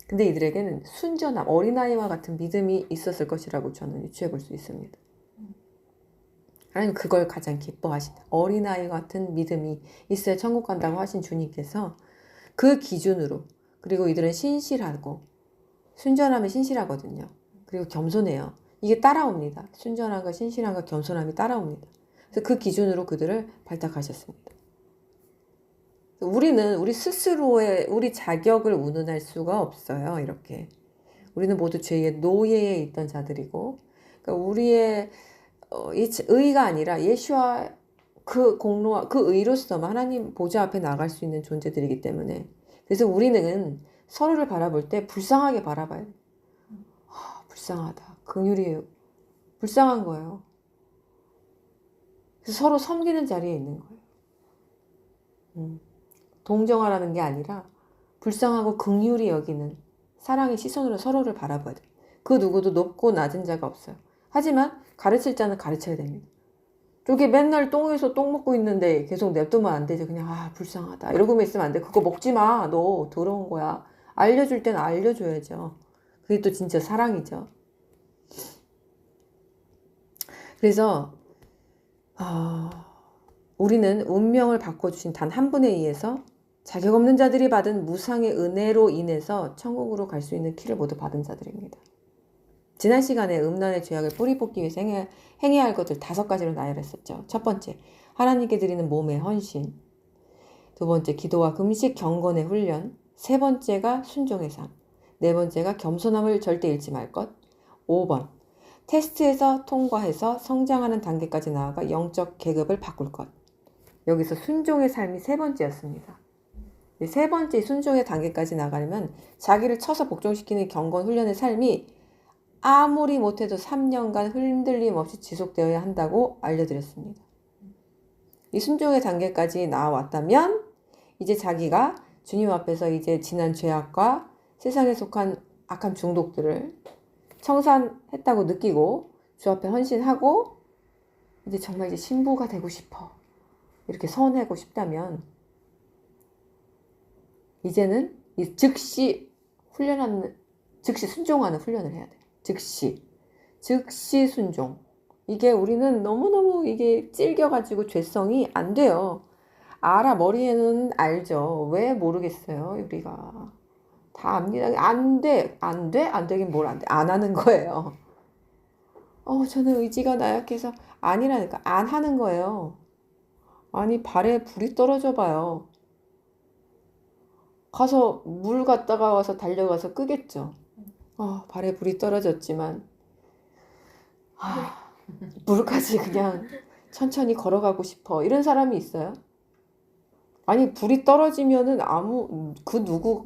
근데 이들에게는 순전함, 어린아이와 같은 믿음이 있었을 것이라고 저는 유추해 볼 수 있습니다. 하나님 그걸 가장 기뻐하신다. 어린아이 같은 믿음이 있어야 천국 간다고 하신 주님께서 그 기준으로, 그리고 이들은 신실하고, 순전함에 신실하거든요. 그리고 겸손해요. 이게 따라옵니다. 순전함과 신실함과 겸손함이 따라옵니다. 그래서 그 기준으로 그들을 발탁하셨습니다. 우리는 우리 스스로의 우리 자격을 운운할 수가 없어요. 이렇게 우리는 모두 죄의 노예에 있던 자들이고, 그러니까 우리의 이 의가 아니라 예수와 그 공로와 그 의로서만 하나님 보좌 앞에 나갈 수 있는 존재들이기 때문에, 그래서 우리는 서로를 바라볼 때 불쌍하게 바라봐요. 불쌍하다. 긍휼이 불쌍한 거예요. 그래서 서로 섬기는 자리에 있는 거예요. 동정하라는 게 아니라 불쌍하고 긍휼히 여기는 사랑의 시선으로 서로를 바라봐야 돼요. 그 누구도 높고 낮은 자가 없어요. 하지만 가르칠 자는 가르쳐야 됩니다. 저게 맨날 똥에서 똥 먹고 있는데 계속 냅두면 안 되죠. 그냥 불쌍하다 이러고만 있으면 안 돼. 그거 먹지 마. 너 더러운 거야. 알려줄 때는 알려줘야죠. 그게 또 진짜 사랑이죠. 그래서 우리는 운명을 바꿔주신 단 한 분에 의해서 자격 없는 자들이 받은 무상의 은혜로 인해서 천국으로 갈 수 있는 키를 모두 받은 자들입니다. 지난 시간에 음란의 죄악을 뿌리 뽑기 위해서 행해야 할 것들 5가지로 나열했었죠. 첫 번째, 하나님께 드리는 몸의 헌신. 두 번째, 기도와 금식, 경건의 훈련. 세 번째가 순종의 삶. 네 번째가 겸손함을 절대 잃지 말 것. 5번, 테스트에서 통과해서 성장하는 단계까지 나아가 영적 계급을 바꿀 것. 여기서 순종의 삶이 세 번째였습니다. 세 번째 순종의 단계까지 나가려면 자기를 쳐서 복종시키는 경건 훈련의 삶이 아무리 못해도 3년간 흔들림 없이 지속되어야 한다고 알려드렸습니다. 이 순종의 단계까지 나왔다면 이제 자기가 주님 앞에서 이제 지난 죄악과 세상에 속한 악한 중독들을 청산했다고 느끼고 주 앞에 헌신하고 이제 정말 이제 신부가 되고 싶어, 이렇게 선하고 싶다면 이제는 이 즉시 순종하는 훈련을 해야 돼요. 즉시 순종. 이게 우리는 너무너무 이게 찔겨가지고 죄성이 안 돼요. 머리에는 알죠. 왜 모르겠어요, 우리가. 다 압니다. 안 되긴 뭘 안 돼. 안 하는 거예요. 저는 의지가 나약해서 아니라니까. 안 하는 거예요. 아니, 발에 불이 떨어져 봐요. 가서 물 갖다가 와서 달려가서 끄겠죠. 발에 불이 떨어졌지만 물까지 그냥 천천히 걸어가고 싶어, 이런 사람이 있어요? 아니, 불이 떨어지면은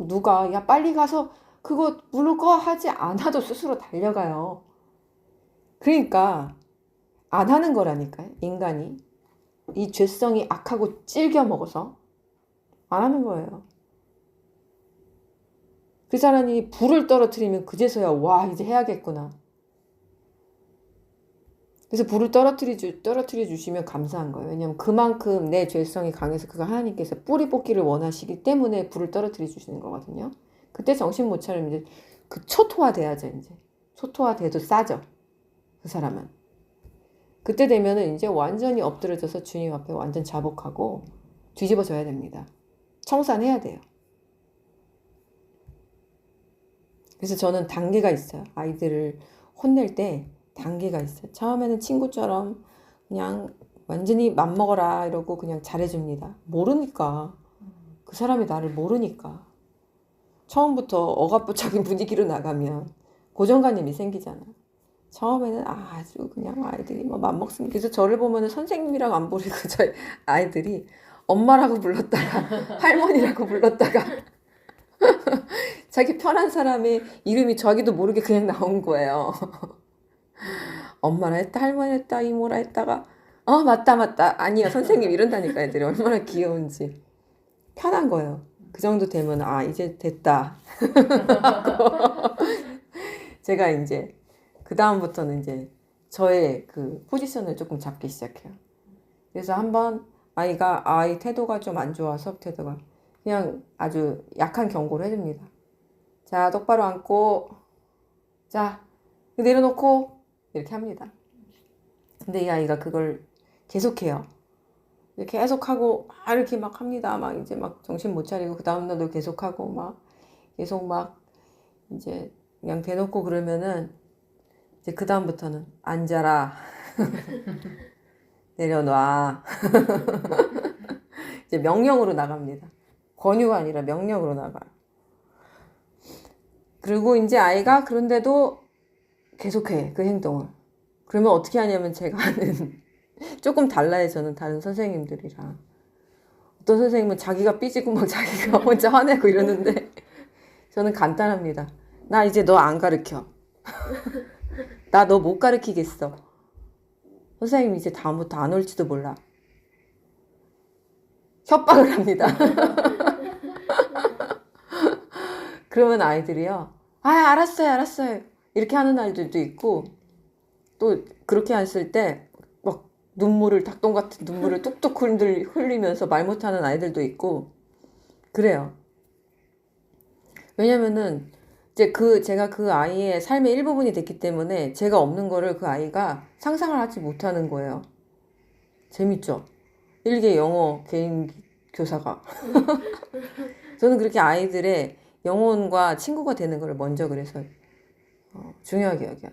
누가 야 빨리 가서 그거 물을 꺼 하지 않아도 스스로 달려가요. 그러니까 안 하는 거라니까요. 인간이 이 죄성이 악하고 찔겨 먹어서 안 하는 거예요. 그 사람이 불을 떨어뜨리면 그제서야 와, 이제 해야겠구나. 그래서 불을 떨어뜨려 주시면 감사한 거예요. 왜냐하면 그만큼 내 죄성이 강해서 그가 하나님께서 뿌리 뽑기를 원하시기 때문에 불을 떨어뜨려 주시는 거거든요. 그때 정신 못 차리면 이제 그 초토화돼야죠. 이제 초토화돼도 싸죠. 그 사람은. 그때 되면은 이제 완전히 엎드려져서 주님 앞에 완전 자복하고 뒤집어져야 됩니다. 청산해야 돼요. 그래서 저는 단계가 있어요. 아이들을 혼낼 때 단계가 있어요. 처음에는 친구처럼 그냥 완전히 맘먹어라 이러고 그냥 잘해줍니다. 모르니까. 그 사람이 나를 모르니까. 처음부터 억압부착인 분위기로 나가면 고정관념이 생기잖아. 처음에는 아주 그냥 아이들이 뭐 맘먹습니다. 그래서 저를 보면은 선생님이라고 안 부르고 저희 아이들이 엄마라고 불렀다가 할머니라고 불렀다가 자기 편한 사람의 이름이 자기도 모르게 그냥 나온 거예요. 엄마라 했다, 할머니 했다, 이모라 했다가 맞다 아니야 선생님 이런다니까. 애들이 얼마나 귀여운지. 편한 거예요. 그 정도 되면 이제 됐다. 제가 이제 그 다음부터는 이제 저의 그 포지션을 조금 잡기 시작해요. 그래서 한번 아이 태도가 좀 안 좋아, 수업 태도가. 그냥 아주 약한 경고를 해줍니다. 자, 똑바로 앉고, 자, 내려놓고, 이렇게 합니다. 근데 이 아이가 그걸 계속해요. 계속하고, 이렇게 막 합니다. 막 이제 막 정신 못 차리고, 그 다음날도 계속하고, 계속 이제 그냥 대놓고 그러면은, 이제 그 다음부터는 앉아라. 내려놔. 이제 명령으로 나갑니다. 권유가 아니라 명령으로 나가요. 그리고 이제 아이가 그런데도 계속해, 그 행동을. 그러면 어떻게 하냐면 제가 하는, 조금 달라요, 저는 다른 선생님들이랑. 어떤 선생님은 자기가 삐지고 막 자기가 혼자 화내고 이러는데, 저는 간단합니다. 나 이제 너 안 가르쳐. 나 너 못 가르치겠어. 선생님 이제 다음부터 안 올지도 몰라. 협박을 합니다. 그러면 아이들이요. 알았어요. 이렇게 하는 아이들도 있고, 또 그렇게 했을 때 막 닭똥 같은 눈물을 뚝뚝 흘리면서 말 못하는 아이들도 있고, 그래요. 왜냐면은 이제 제가 그 아이의 삶의 일부분이 됐기 때문에 제가 없는 거를 그 아이가 상상을 하지 못하는 거예요. 재밌죠? 일개 영어 개인 교사가. 저는 그렇게 아이들의 영혼과 친구가 되는 걸 먼저 그래서 중요하게 여겨요.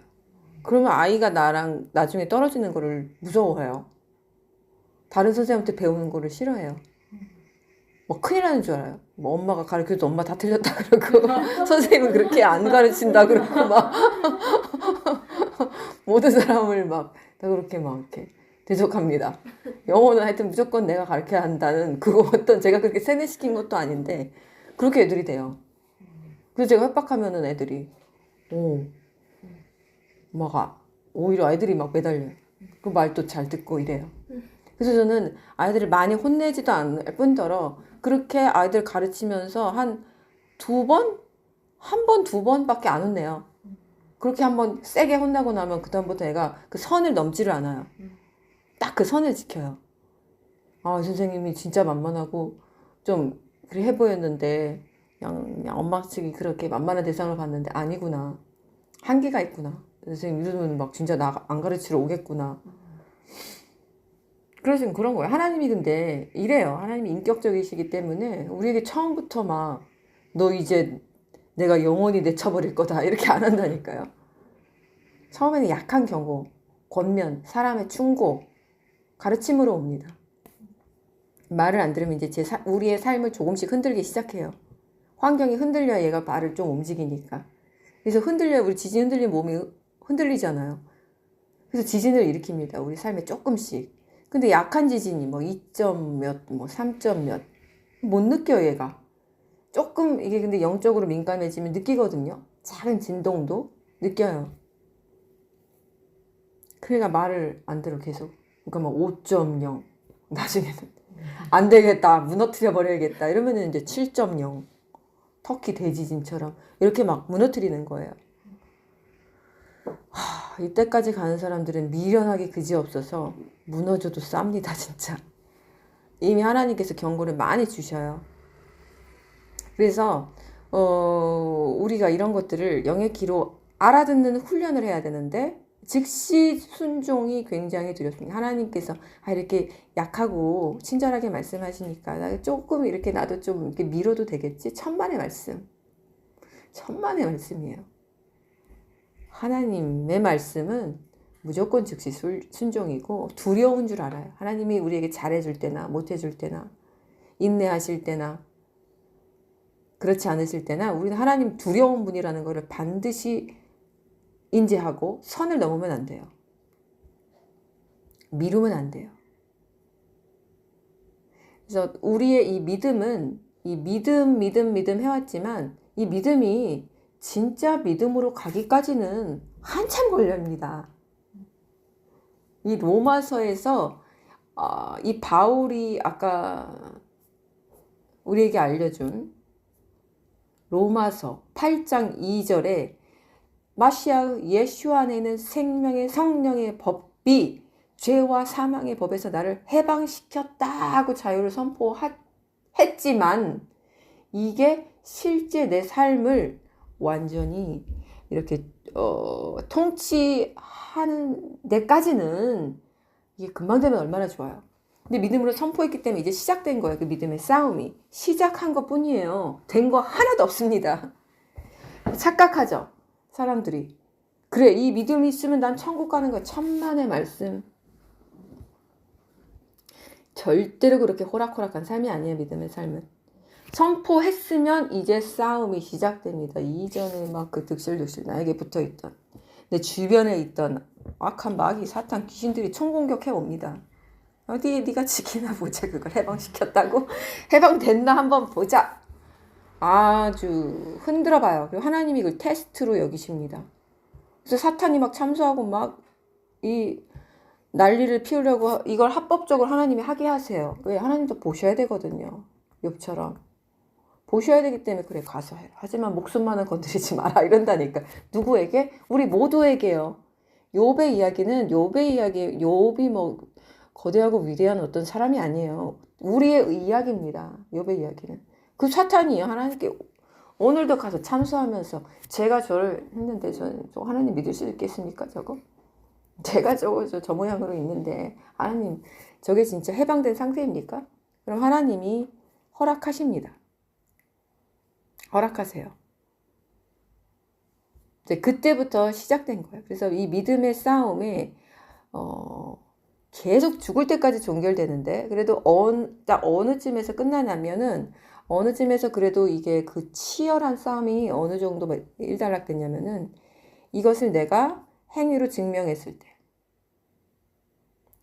그러면 아이가 나랑 나중에 떨어지는 거를 무서워해요. 다른 선생님한테 배우는 거를 싫어해요. 큰일 나는 줄 알아요. 엄마가 가르쳐도 엄마 다 틀렸다 그러고 선생님은 그렇게 안 가르친다 그러고 모든 사람을 다 그렇게 이렇게 대적합니다. 영어는 하여튼 무조건 내가 가르쳐야 한다는 제가 그렇게 세뇌시킨 것도 아닌데 그렇게 애들이 돼요. 그래서 제가 협박하면은 애들이 오히려 아이들이 매달려요. 그 말도 잘 듣고 이래요. 그래서 저는 아이들을 많이 혼내지도 않을 뿐더러 그렇게 아이들 가르치면서 한 두 번밖에 안 혼내요. 그렇게 한번 세게 혼나고 나면 그다음부터 애가 그 선을 넘지를 않아요. 딱 그 선을 지켜요. 선생님이 진짜 만만하고 좀 그래 해 보였는데 그냥 엄마 측이 그렇게 만만한 대상을 봤는데 아니구나. 한계가 있구나. 선생님 이러면 진짜 나 안 가르치러 오겠구나. 그래서 그런 거예요. 하나님이 근데 이래요. 하나님이 인격적이시기 때문에 우리에게 처음부터 너 이제 내가 영원히 내쳐버릴 거다 이렇게 안 한다니까요. 처음에는 약한 경고, 권면, 사람의 충고, 가르침으로 옵니다. 말을 안 들으면 이제 우리의 삶을 조금씩 흔들기 시작해요. 환경이 흔들려야 얘가 말을 좀 움직이니까. 그래서 흔들려야 우리 지진 흔들린 몸이 흔들리잖아요. 그래서 지진을 일으킵니다. 우리 삶에 조금씩. 근데 약한 지진이 2점 몇, 3점 몇. 못 느껴요, 얘가. 조금 이게 근데 영적으로 민감해지면 느끼거든요. 작은 진동도 느껴요. 그러니까 말을 안 들어 계속. 그러니까 5.0. 나중에는 안 되겠다. 무너뜨려 버려야겠다. 이러면은 이제 7.0. 터키 대지진처럼 이렇게 무너뜨리는 거예요. 이때까지 가는 사람들은 미련하기 그지없어서 무너져도 쌉니다, 진짜. 이미 하나님께서 경고를 많이 주셔요. 그래서 우리가 이런 것들을 영의 귀로 알아듣는 훈련을 해야 되는데 즉시 순종이 굉장히 두렵습니다. 하나님께서 이렇게 약하고 친절하게 말씀하시니까 조금 이렇게 나도 좀 이렇게 미뤄도 되겠지? 천만의 말씀. 천만의 말씀이에요. 하나님의 말씀은 무조건 즉시 순종이고 두려운 줄 알아요. 하나님이 우리에게 잘해줄 때나 못해줄 때나 인내하실 때나 그렇지 않으실 때나 우리는 하나님 두려운 분이라는 것을 반드시 인지하고 선을 넘으면 안 돼요. 미루면 안 돼요. 그래서 우리의 이 믿음은 이 믿음 해왔지만 이 믿음이 진짜 믿음으로 가기까지는 한참 걸립니다. 이 로마서에서 이 바울이 아까 우리에게 알려준 로마서 8장 2절에 마시아 예수 안에 있는 생명의 성령의 법이 죄와 사망의 법에서 나를 해방시켰다고 자유를 선포했지만 이게 실제 내 삶을 완전히 이렇게 통치하는 데까지는 이게 금방 되면 얼마나 좋아요. 근데 믿음으로 선포했기 때문에 이제 시작된 거예요. 그 믿음의 싸움이 시작한 것 뿐이에요. 된 거 하나도 없습니다. 착각하죠 사람들이. 그래 이 믿음이 있으면 난 천국 가는 거야. 천만의 말씀. 절대로 그렇게 호락호락한 삶이 아니에요. 믿음의 삶은. 선포했으면 이제 싸움이 시작됩니다. 이전에 막 그 득실득실 나에게 붙어있던 내 주변에 있던 악한 마귀 사탄 귀신들이 총공격해 옵니다. 어디 네가 지키나 보자. 그걸 해방시켰다고? 해방됐나 한번 보자. 아주 흔들어 봐요. 그리고 하나님이 그걸 테스트로 여기십니다. 그래서 사탄이 막 참수하고 막 이 난리를 피우려고 이걸 합법적으로 하나님이 하게 하세요. 왜? 하나님도 보셔야 되거든요. 욥처럼. 보셔야 되기 때문에 그래 가서 해라. 하지만 목숨만은 건드리지 마라 이런다니까. 누구에게? 우리 모두에게요. 욥의 이야기는 욥이 뭐 거대하고 위대한 어떤 사람이 아니에요. 우리의 이야기입니다. 욥의 이야기는. 그 사탄이요. 하나님께 오늘도 가서 참수하면서 제가 저를 했는데 저 하나님 믿을 수 있겠습니까? 저거? 제가 저 모양으로 있는데 하나님 저게 진짜 해방된 상태입니까? 그럼 하나님이 허락하십니다. 허락하세요. 이제 그때부터 시작된 거예요. 그래서 이 믿음의 싸움에 계속 죽을 때까지 종결되는데 그래도 어느 쯤에서 끝나냐면은 어느 쯤에서 그래도 이게 그 치열한 싸움이 어느 정도 일단락됐냐면은 이것을 내가 행위로 증명했을 때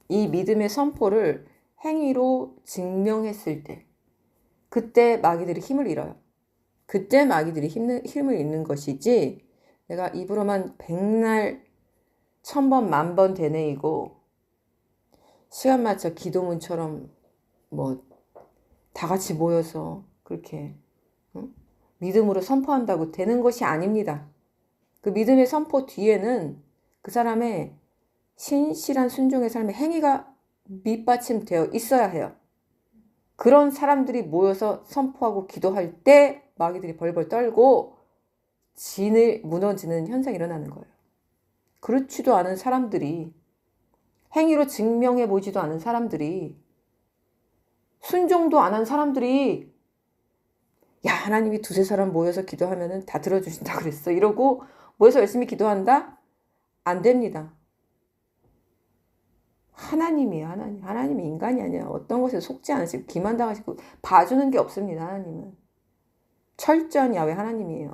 이 믿음의 선포를 행위로 증명했을 때 그때 마귀들이 힘을 잃어요. 그때 마귀들이 힘을 잃는 것이지 내가 입으로만 백날 1000번 만번 되뇌이고 시간 맞춰 기도문처럼 뭐 다 같이 모여서 그렇게 믿음으로 선포한다고 되는 것이 아닙니다. 그 믿음의 선포 뒤에는 그 사람의 신실한 순종의 삶의 행위가 밑받침되어 있어야 해요. 그런 사람들이 모여서 선포하고 기도할 때 마귀들이 벌벌 떨고 무너지는 현상이 일어나는 거예요. 그렇지도 않은 사람들이 행위로 증명해 보지도 않은 사람들이 순종도 안 한 사람들이 야 하나님이 두세 사람 모여서 기도하면은 다 들어주신다 그랬어 이러고 모여서 열심히 기도한다? 안 됩니다. 하나님이에요. 하나님이 인간이 아니야. 어떤 것에 속지 않으시고 기만당하시고 봐주는 게 없습니다. 하나님은 철저한 야훼 하나님이에요.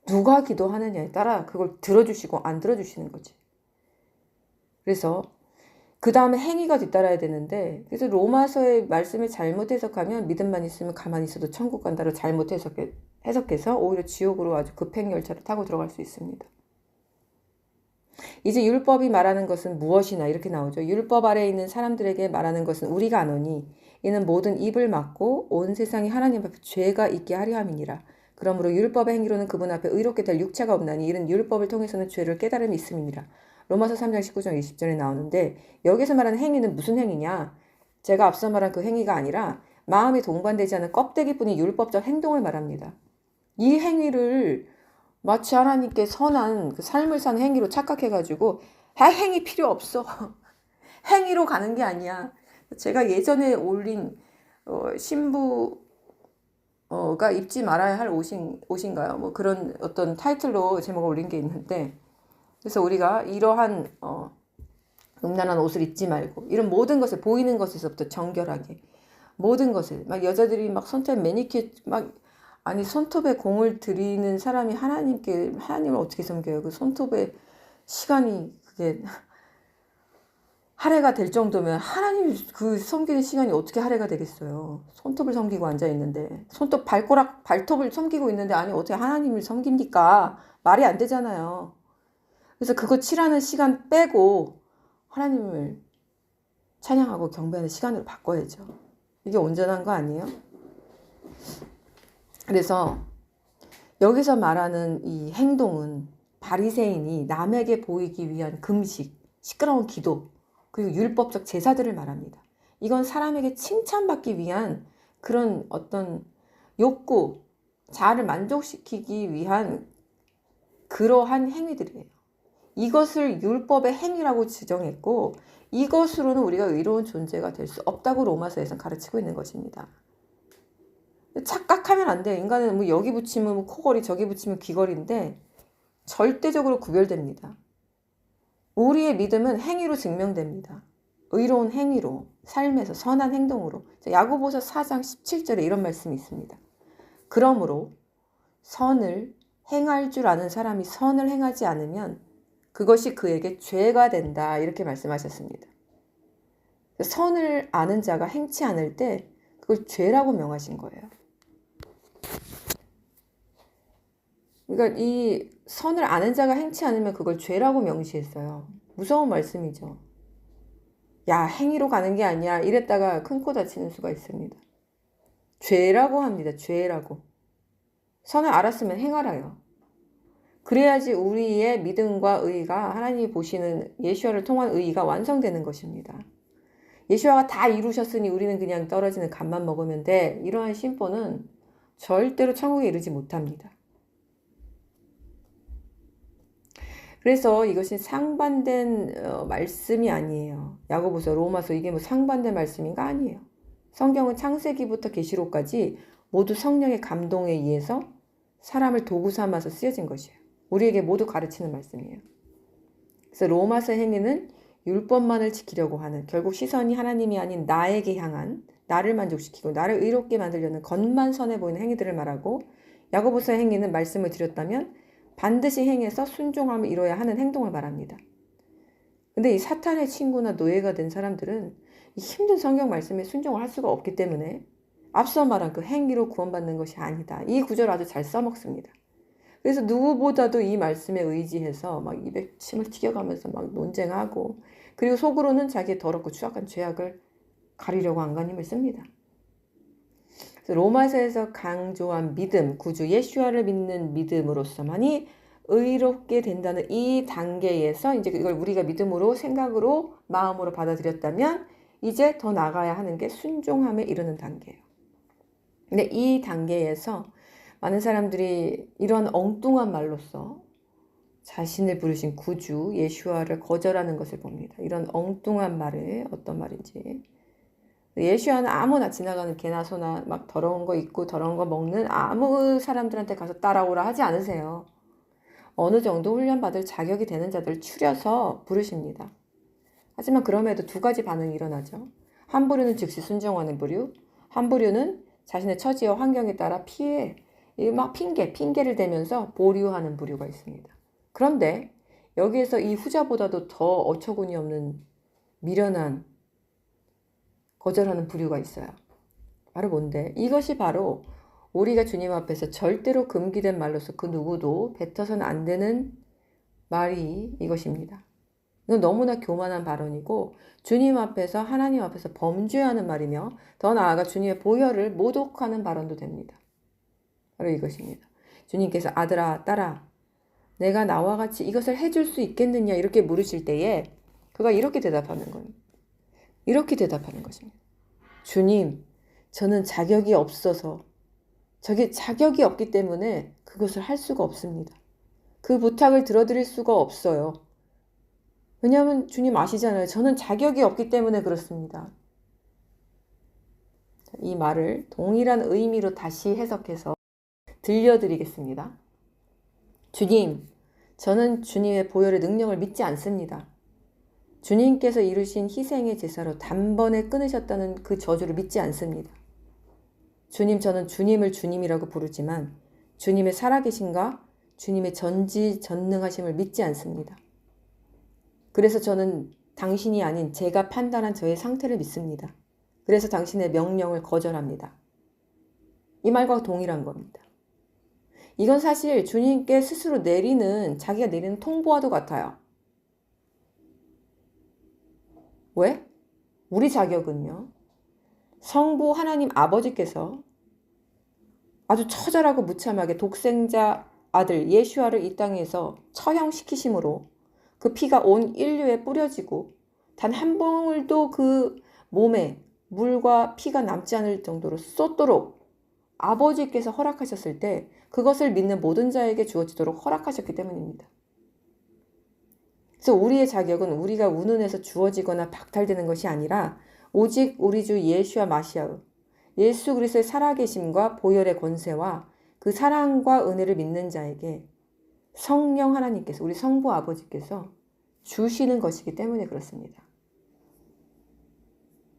누가 기도하느냐에 따라 그걸 들어주시고 안 들어주시는 거지. 그래서 그 다음에 행위가 뒤따라야 되는데 그래서 로마서의 말씀을 잘못 해석하면 믿음만 있으면 가만히 있어도 천국 간다로 잘못 해석해서 오히려 지옥으로 아주 급행열차를 타고 들어갈 수 있습니다. 이제 율법이 말하는 것은 무엇이나 이렇게 나오죠. 율법 아래에 있는 사람들에게 말하는 것은 우리가 아노니 이는 모든 입을 막고 온 세상이 하나님 앞에 죄가 있게 하려 함이니라. 그러므로 율법의 행위로는 그분 앞에 의롭게 될 육체가 없나니 이는 율법을 통해서는 죄를 깨달음이 있음이니라. 로마서 3장 19절 20절에 나오는데 여기서 말하는 행위는 무슨 행위냐? 제가 앞서 말한 그 행위가 아니라 마음이 동반되지 않은 껍데기뿐인 율법적 행동을 말합니다. 이 행위를 마치 하나님께 선한 그 삶을 사는 행위로 착각해가지고 행위 필요 없어. 행위로 가는 게 아니야. 제가 예전에 올린 신부 가 입지 말아야 할 옷인가요? 뭐 그런 어떤 타이틀로 제목을 올린 게 있는데, 그래서 우리가 이러한 음란한 옷을 입지 말고 이런 모든 것을 보이는 것에서부터 정결하게 모든 것을 막 여자들이 막 손톱에 매니큐어 막 아니 손톱에 공을 들이는 사람이 하나님을 어떻게 섬겨요? 그 손톱에 시간이 그게 할애가 될 정도면 하나님 그 섬기는 시간이 어떻게 할애가 되겠어요? 손톱을 섬기고 앉아 있는데 발톱을 섬기고 있는데 아니 어떻게 하나님을 섬깁니까? 말이 안 되잖아요. 그래서 그거 칠하는 시간 빼고 하나님을 찬양하고 경배하는 시간으로 바꿔야죠. 이게 온전한 거 아니에요? 그래서 여기서 말하는 이 행동은 바리새인이 남에게 보이기 위한 금식, 시끄러운 기도, 그리고 율법적 제사들을 말합니다. 이건 사람에게 칭찬받기 위한 그런 어떤 욕구, 자아를 만족시키기 위한 그러한 행위들이에요. 이것을 율법의 행위라고 지정했고 이것으로는 우리가 의로운 존재가 될 수 없다고 로마서에서는 가르치고 있는 것입니다. 착각하면 안 돼요. 인간은 뭐 여기 붙이면 뭐 코걸이 저기 붙이면 귀걸이인데 절대적으로 구별됩니다. 우리의 믿음은 행위로 증명됩니다. 의로운 행위로, 삶에서 선한 행동으로. 야고보서 4장 17절에 이런 말씀이 있습니다. 그러므로 선을 행할 줄 아는 사람이 선을 행하지 않으면 그것이 그에게 죄가 된다. 이렇게 말씀하셨습니다. 선을 아는 자가 행치 않을 때 그걸 죄라고 명하신 거예요. 그러니까 이 선을 아는 자가 행치 않으면 그걸 죄라고 명시했어요. 무서운 말씀이죠. 야, 행위로 가는 게 아니야. 이랬다가 큰 코 다치는 수가 있습니다. 죄라고 합니다. 죄라고. 선을 알았으면 행하라요. 그래야지 우리의 믿음과 의가 하나님이 보시는 예수와를 통한 의가 완성되는 것입니다. 예수와가 다 이루셨으니 우리는 그냥 떨어지는 값만 먹으면 돼. 이러한 심보는 절대로 천국에 이르지 못합니다. 그래서 이것이 상반된 말씀이 아니에요. 야고보서, 로마서 이게 뭐 상반된 말씀인가? 아니에요. 성경은 창세기부터 계시록까지 모두 성령의 감동에 의해서 사람을 도구 삼아서 쓰여진 것이에요. 우리에게 모두 가르치는 말씀이에요. 그래서 로마서 행위는 율법만을 지키려고 하는, 결국 시선이 하나님이 아닌 나에게 향한, 나를 만족시키고 나를 의롭게 만들려는 겉만 선해 보이는 행위들을 말하고, 야고보서 행위는 말씀을 드렸다면 반드시 행해서 순종함을 이뤄야 하는 행동을 말합니다. 근데 이 사탄의 친구나 노예가 된 사람들은 이 힘든 성경 말씀에 순종을 할 수가 없기 때문에 앞서 말한 그 행위로 구원받는 것이 아니다. 이 구절을 아주 잘 써먹습니다. 그래서 누구보다도 이 말씀에 의지해서 막 입에 침을 튀겨가면서 막 논쟁하고, 그리고 속으로는 자기의 더럽고 추악한 죄악을 가리려고 안간힘을 씁니다. 그래서 로마서에서 강조한 믿음, 구주 예수와를 믿는 믿음으로서만이 의롭게 된다는 이 단계에서 이제 이걸 우리가 믿음으로, 생각으로, 마음으로 받아들였다면 이제 더 나가야 하는 게 순종함에 이르는 단계예요. 근데 이 단계에서 많은 사람들이 이런 엉뚱한 말로써 자신을 부르신 구주 예수와를 거절하는 것을 봅니다. 이런 엉뚱한 말이 어떤 말인지. 예수와는 아무나 지나가는 개나 소나 막 더러운 거 입고 더러운 거 먹는 아무 사람들한테 가서 따라오라 하지 않으세요. 어느 정도 훈련받을 자격이 되는 자들 추려서 부르십니다. 하지만 그럼에도 두 가지 반응이 일어나죠. 한 부류는 즉시 순종하는 부류, 한 부류는 자신의 처지와 환경에 따라 막 핑계를 대면서 보류하는 부류가 있습니다. 그런데 여기에서 이 후자보다도 더 어처구니 없는 미련한 거절하는 부류가 있어요. 바로 뭔데? 이것이 바로 우리가 주님 앞에서 절대로 금기된 말로서 그 누구도 뱉어서는 안 되는 말이 이것입니다. 이건 너무나 교만한 발언이고 주님 앞에서, 하나님 앞에서 범죄하는 말이며 더 나아가 주님의 보혈을 모독하는 발언도 됩니다. 바로 이것입니다. 주님께서 아들아, 딸아, 내가 나와 같이 이것을 해줄 수 있겠느냐 이렇게 물으실 때에 그가 이렇게 대답하는 겁니다. 이렇게 대답하는 것입니다. 주님, 저는 자격이 없어서, 자격이 없기 때문에 그것을 할 수가 없습니다. 그 부탁을 들어드릴 수가 없어요. 왜냐하면 주님 아시잖아요. 저는 자격이 없기 때문에 그렇습니다. 이 말을 동일한 의미로 다시 해석해서 들려드리겠습니다. 주님, 저는 주님의 보혈의 능력을 믿지 않습니다. 주님께서 이루신 희생의 제사로 단번에 끊으셨다는 그 저주를 믿지 않습니다. 주님, 저는 주님을 주님이라고 부르지만 주님의 살아계심과 주님의 전지전능하심을 믿지 않습니다. 그래서 저는 당신이 아닌 제가 판단한 저의 상태를 믿습니다. 그래서 당신의 명령을 거절합니다. 이 말과 동일한 겁니다. 이건 사실 주님께 스스로 자기가 내리는 통보와도 같아요. 왜? 우리 자격은요. 성부 하나님 아버지께서 아주 처절하고 무참하게 독생자 아들 예슈아를 이 땅에서 처형시키심으로 그 피가 온 인류에 뿌려지고 단 한 방울도 그 몸에 물과 피가 남지 않을 정도로 쏟도록 아버지께서 허락하셨을 때 그것을 믿는 모든 자에게 주어지도록 허락하셨기 때문입니다. 그래서 우리의 자격은 우리가 운운해서 주어지거나 박탈되는 것이 아니라 오직 우리 주 예수와 마시아의 예수 그리스도의 살아계심과 보혈의 권세와 그 사랑과 은혜를 믿는 자에게 성령 하나님께서 우리 성부 아버지께서 주시는 것이기 때문에 그렇습니다.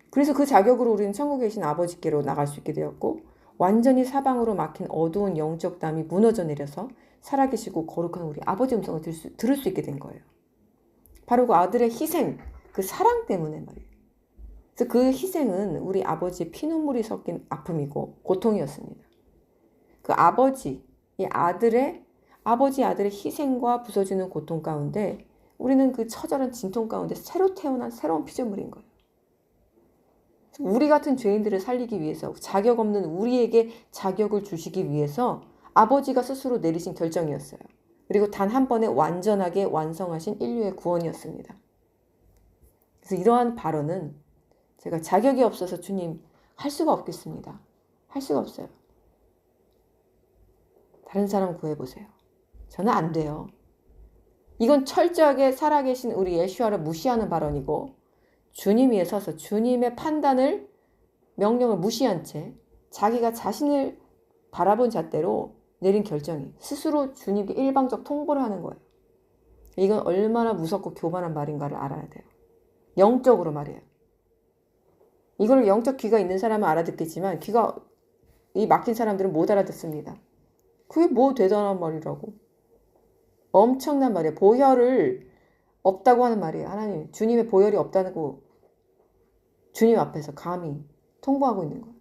그래서 그 자격으로 우리는 천국에 계신 아버지께로 나갈 수 있게 되었고 완전히 사방으로 막힌 어두운 영적 담이 무너져 내려서 살아계시고 거룩한 우리 아버지 음성을 들을 수 있게 된 거예요. 바로 그 아들의 희생, 그 사랑 때문에 말이에요. 그래서 그 희생은 우리 아버지의 피눈물이 섞인 아픔이고 고통이었습니다. 그 아버지, 이 아들의 희생과 부서지는 고통 가운데 우리는 그 처절한 진통 가운데 새로 태어난 새로운 피조물인 거예요. 우리 같은 죄인들을 살리기 위해서 자격 없는 우리에게 자격을 주시기 위해서 아버지가 스스로 내리신 결정이었어요. 그리고 단 한 번에 완전하게 완성하신 인류의 구원이었습니다. 그래서 이러한 발언은 제가 자격이 없어서 주님 할 수가 없겠습니다. 할 수가 없어요. 다른 사람 구해보세요. 저는 안 돼요. 이건 철저하게 살아계신 우리 예수와를 무시하는 발언이고 주님 위에 서서 주님의 판단을 명령을 무시한 채 자기가 자신을 바라본 잣대로 내린 결정이 스스로 주님께 일방적 통보를 하는 거예요. 이건 얼마나 무섭고 교만한 말인가를 알아야 돼요. 영적으로 말이에요. 이걸 영적 귀가 있는 사람은 알아듣겠지만 귀가 이 막힌 사람들은 못 알아듣습니다. 그게 뭐 대단한 말이라고. 엄청난 말이에요. 보혈을 없다고 하는 말이에요. 하나님, 주님의 보혈이 없다고 주님 앞에서 감히 통보하고 있는 거예요.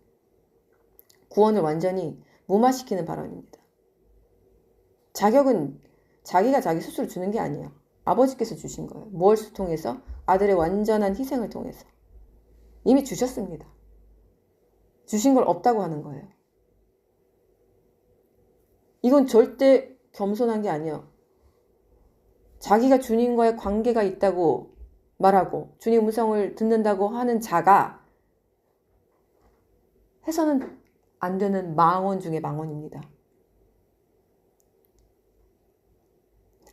구원을 완전히 무마시키는 발언입니다. 자격은 자기가 자기 스스로 주는 게 아니에요. 아버지께서 주신 거예요. 무엇을 통해서? 아들의 완전한 희생을 통해서. 이미 주셨습니다. 주신 걸 없다고 하는 거예요. 이건 절대 겸손한 게 아니에요. 자기가 주님과의 관계가 있다고 말하고 주님 음성을 듣는다고 하는 자가 해서는 안 되는 망언 중에 망언입니다.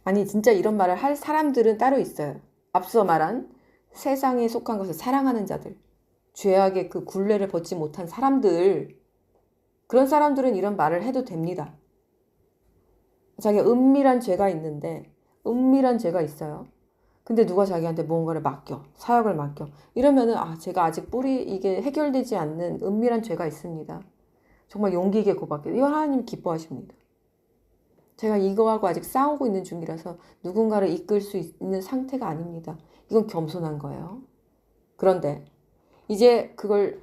아니 진짜 이런 말을 할 사람들은 따로 있어요. 앞서 말한 세상에 속한 것을 사랑하는 자들, 죄악의 그 굴레를 벗지 못한 사람들, 그런 사람들은 이런 말을 해도 됩니다. 자기가 은밀한 죄가 있는데 은밀한 죄가 있어요. 근데 누가 자기한테 무언가를 맡겨, 사역을 맡겨. 이러면은 제가 아직 이게 해결되지 않는 은밀한 죄가 있습니다. 정말 용기 있게 고백해요. 이건 하나님 기뻐하십니다. 제가 이거하고 아직 싸우고 있는 중이라서 누군가를 이끌 수 있는 상태가 아닙니다. 이건 겸손한 거예요. 그런데 이제 그걸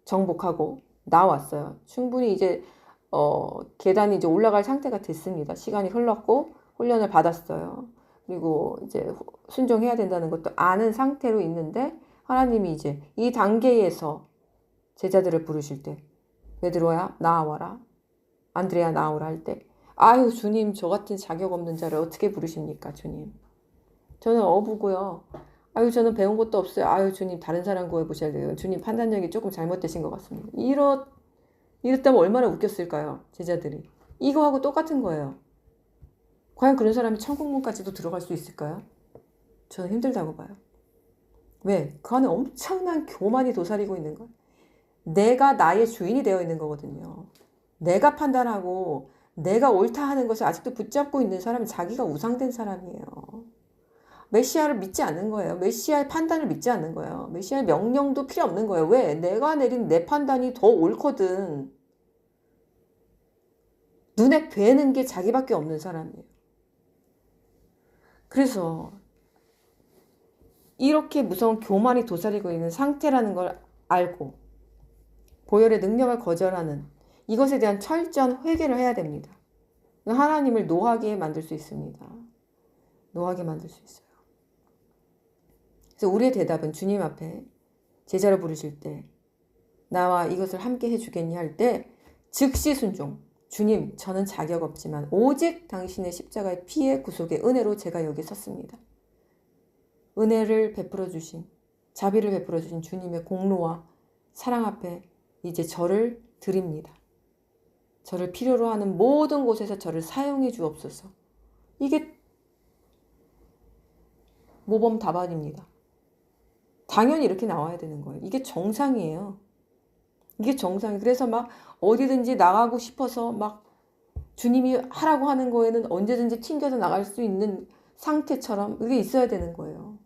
정복하고 나왔어요. 충분히 이제 계단이 이제 올라갈 상태가 됐습니다. 시간이 흘렀고 훈련을 받았어요. 그리고 이제 순종해야 된다는 것도 아는 상태로 있는데 하나님이 이제 이 단계에서 제자들을 부르실 때 베드로야 나와라, 안드레야 나오라 할 때 아유 주님 저 같은 자격 없는 자를 어떻게 부르십니까 주님. 저는 어부고요. 아유 저는 배운 것도 없어요. 아유 주님 다른 사람 구해보셔야 돼요. 주님 판단력이 조금 잘못되신 것 같습니다. 이랬다면 얼마나 웃겼을까요 제자들이. 이거하고 똑같은 거예요. 과연 그런 사람이 천국문까지도 들어갈 수 있을까요? 저는 힘들다고 봐요. 왜? 그 안에 엄청난 교만이 도사리고 있는 거예요. 내가 나의 주인이 되어 있는 거거든요. 내가 판단하고 내가 옳다 하는 것을 아직도 붙잡고 있는 사람은 자기가 우상된 사람이에요. 메시아를 믿지 않는 거예요. 메시아의 판단을 믿지 않는 거예요. 메시아의 명령도 필요 없는 거예요. 왜? 내가 내린 내 판단이 더 옳거든. 눈에 뵈는 게 자기밖에 없는 사람이에요. 그래서 이렇게 무서운 교만이 도사리고 있는 상태라는 걸 알고 보혈의 능력을 거절하는 이것에 대한 철저한 회개를 해야 됩니다. 하나님을 노하게 만들 수 있습니다. 노하게 만들 수 있어요. 그래서 우리의 대답은 주님 앞에 제자로 부르실 때 나와 이것을 함께 해주겠니 할 때 즉시 순종. 주님, 저는 자격 없지만 오직 당신의 십자가의 피의 구속의 은혜로 제가 여기 섰습니다. 은혜를 베풀어 주신, 자비를 베풀어 주신 주님의 공로와 사랑 앞에 이제 저를 드립니다. 저를 필요로 하는 모든 곳에서 저를 사용해 주옵소서. 이게 모범 답안입니다. 당연히 이렇게 나와야 되는 거예요. 이게 정상이에요. 이게 정상이에요. 그래서 막 어디든지 나가고 싶어서 막 주님이 하라고 하는 거에는 언제든지 튕겨서 나갈 수 있는 상태처럼 이게 있어야 되는 거예요.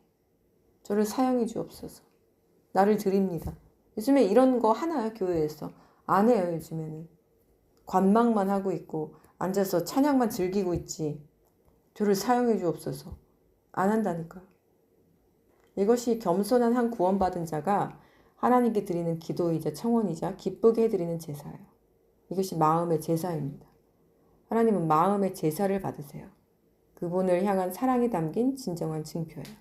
저를 사용해 주옵소서. 나를 드립니다. 요즘에 이런 거 하나요, 교회에서? 안 해요, 요즘에는. 관망만 하고 있고 앉아서 찬양만 즐기고 있지. 저를 사용해 주옵소서. 안 한다니까요. 이것이 겸손한 한 구원받은 자가 하나님께 드리는 기도이자 청원이자 기쁘게 해드리는 제사예요. 이것이 마음의 제사입니다. 하나님은 마음의 제사를 받으세요. 그분을 향한 사랑이 담긴 진정한 증표예요.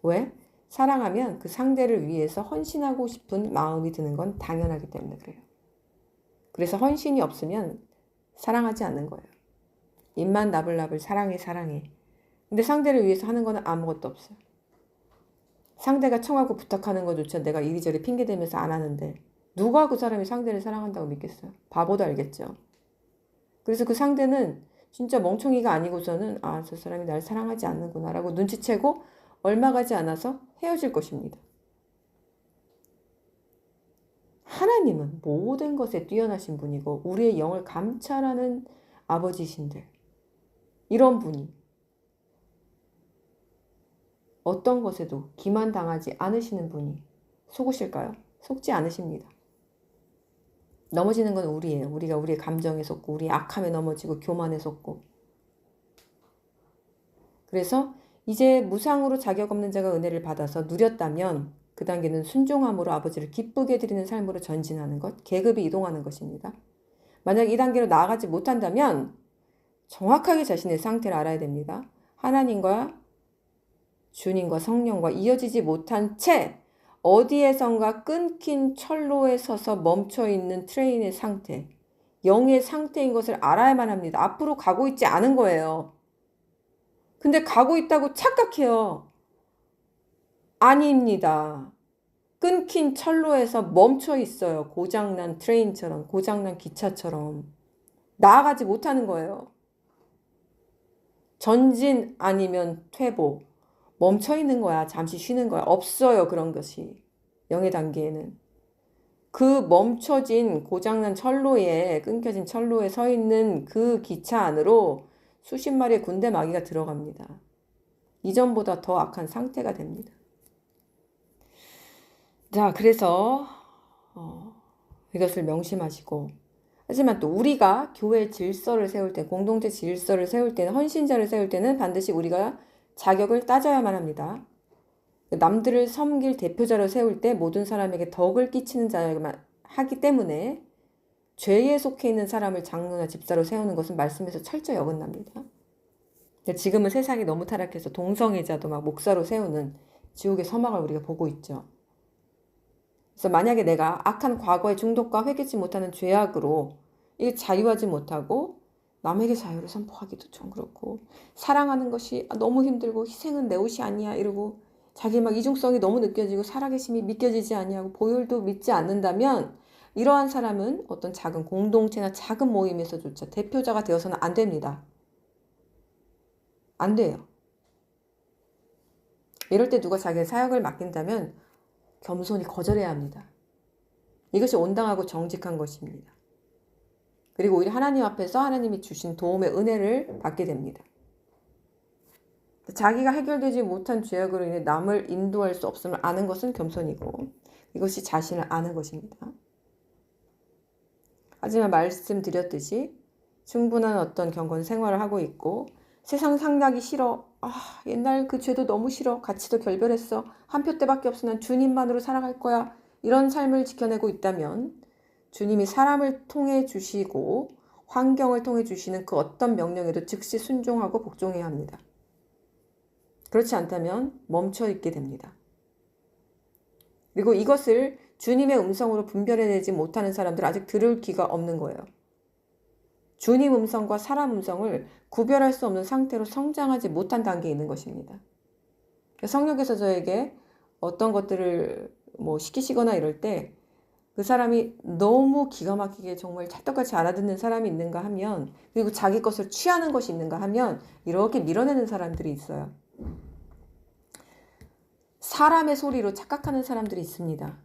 왜? 사랑하면 그 상대를 위해서 헌신하고 싶은 마음이 드는 건 당연하기 때문에 그래요. 그래서 헌신이 없으면 사랑하지 않는 거예요. 입만 나불나불 사랑해 사랑해. 근데 상대를 위해서 하는 거는 아무것도 없어요. 상대가 청하고 부탁하는 것조차 내가 이리저리 핑계대면서 안 하는데 누가 그 사람이 상대를 사랑한다고 믿겠어요? 바보도 알겠죠. 그래서 그 상대는 진짜 멍청이가 아니고서는 아, 저 사람이 날 사랑하지 않는구나 라고 눈치채고 얼마 가지 않아서 헤어질 것입니다. 하나님은 모든 것에 뛰어나신 분이고 우리의 영을 감찰하는 아버지신데 이런 분이 어떤 것에도 기만당하지 않으시는 분이 속으실까요? 속지 않으십니다. 넘어지는 건 우리예요. 우리가 우리의 감정에 속고 우리의 악함에 넘어지고 교만에 속고. 그래서 이제 무상으로 자격 없는 자가 은혜를 받아서 누렸다면 그 단계는 순종함으로 아버지를 기쁘게 해드리는 삶으로 전진하는 것, 계급이 이동하는 것입니다. 만약 이 단계로 나아가지 못한다면 정확하게 자신의 상태를 알아야 됩니다. 하나님과 주님과 성령과 이어지지 못한 채 어디에선가 끊긴 철로에 서서 멈춰있는 트레인의 상태, 영의 상태인 것을 알아야만 합니다. 앞으로 가고 있지 않은 거예요. 근데 가고 있다고 착각해요. 아닙니다. 끊긴 철로에서 멈춰 있어요. 고장난 트레인처럼, 고장난 기차처럼. 나아가지 못하는 거예요. 전진 아니면 퇴보. 멈춰 있는 거야. 잠시 쉬는 거야. 없어요. 그런 것이. 영의 단계에는. 그 멈춰진 고장난 철로에, 끊겨진 철로에 서 있는 그 기차 안으로 수십 마리의 군대 마귀가 들어갑니다. 이전보다 더 악한 상태가 됩니다. 자, 그래서 이것을 명심하시고 하지만 또 우리가 교회 질서를 세울 때, 공동체 질서를 세울 때는, 헌신자를 세울 때는 반드시 우리가 자격을 따져야만 합니다. 남들을 섬길 대표자로 세울 때 모든 사람에게 덕을 끼치는 자야만 하기 때문에 죄에 속해 있는 사람을 장로나 집사로 세우는 것은 말씀에서 철저히 어긋납니다. 지금은 세상이 너무 타락해서 동성애자도 막 목사로 세우는 지옥의 서막을 우리가 보고 있죠. 그래서 만약에 내가 악한 과거의 중독과 회개치 못하는 죄악으로 이게 자유하지 못하고 남에게 자유를 선포하기도 좀 그렇고 사랑하는 것이 너무 힘들고 희생은 내 옷이 아니야 이러고 자기 막 이중성이 너무 느껴지고 살아계심이 믿겨지지 아니하고 보혈도 믿지 않는다면 이러한 사람은 어떤 작은 공동체나 작은 모임에서조차 대표자가 되어서는 안 됩니다. 안 돼요. 이럴 때 누가 자기의 사역을 맡긴다면 겸손히 거절해야 합니다. 이것이 온당하고 정직한 것입니다. 그리고 오히려 하나님 앞에서 하나님이 주신 도움의 은혜를 받게 됩니다. 자기가 해결되지 못한 죄악으로 인해 남을 인도할 수 없음을 아는 것은 겸손이고 이것이 자신을 아는 것입니다. 하지만 말씀드렸듯이 충분한 어떤 경건 생활을 하고 있고 세상 상하기 싫어. 옛날 그 죄도 너무 싫어. 가치도 결별했어. 한 표 때밖에 없어. 난 주님만으로 살아갈 거야. 이런 삶을 지켜내고 있다면 주님이 사람을 통해 주시고 환경을 통해 주시는 그 어떤 명령에도 즉시 순종하고 복종해야 합니다. 그렇지 않다면 멈춰 있게 됩니다. 그리고 이것을 주님의 음성으로 분별해내지 못하는 사람들은 아직 들을 귀가 없는 거예요. 주님 음성과 사람 음성을 구별할 수 없는 상태로 성장하지 못한 단계에 있는 것입니다. 성령께서 저에게 어떤 것들을 시키시거나 이럴 때 그 사람이 너무 기가 막히게 정말 찰떡같이 알아듣는 사람이 있는가 하면, 그리고 자기 것을 취하는 것이 있는가 하면 이렇게 밀어내는 사람들이 있어요. 사람의 소리로 착각하는 사람들이 있습니다.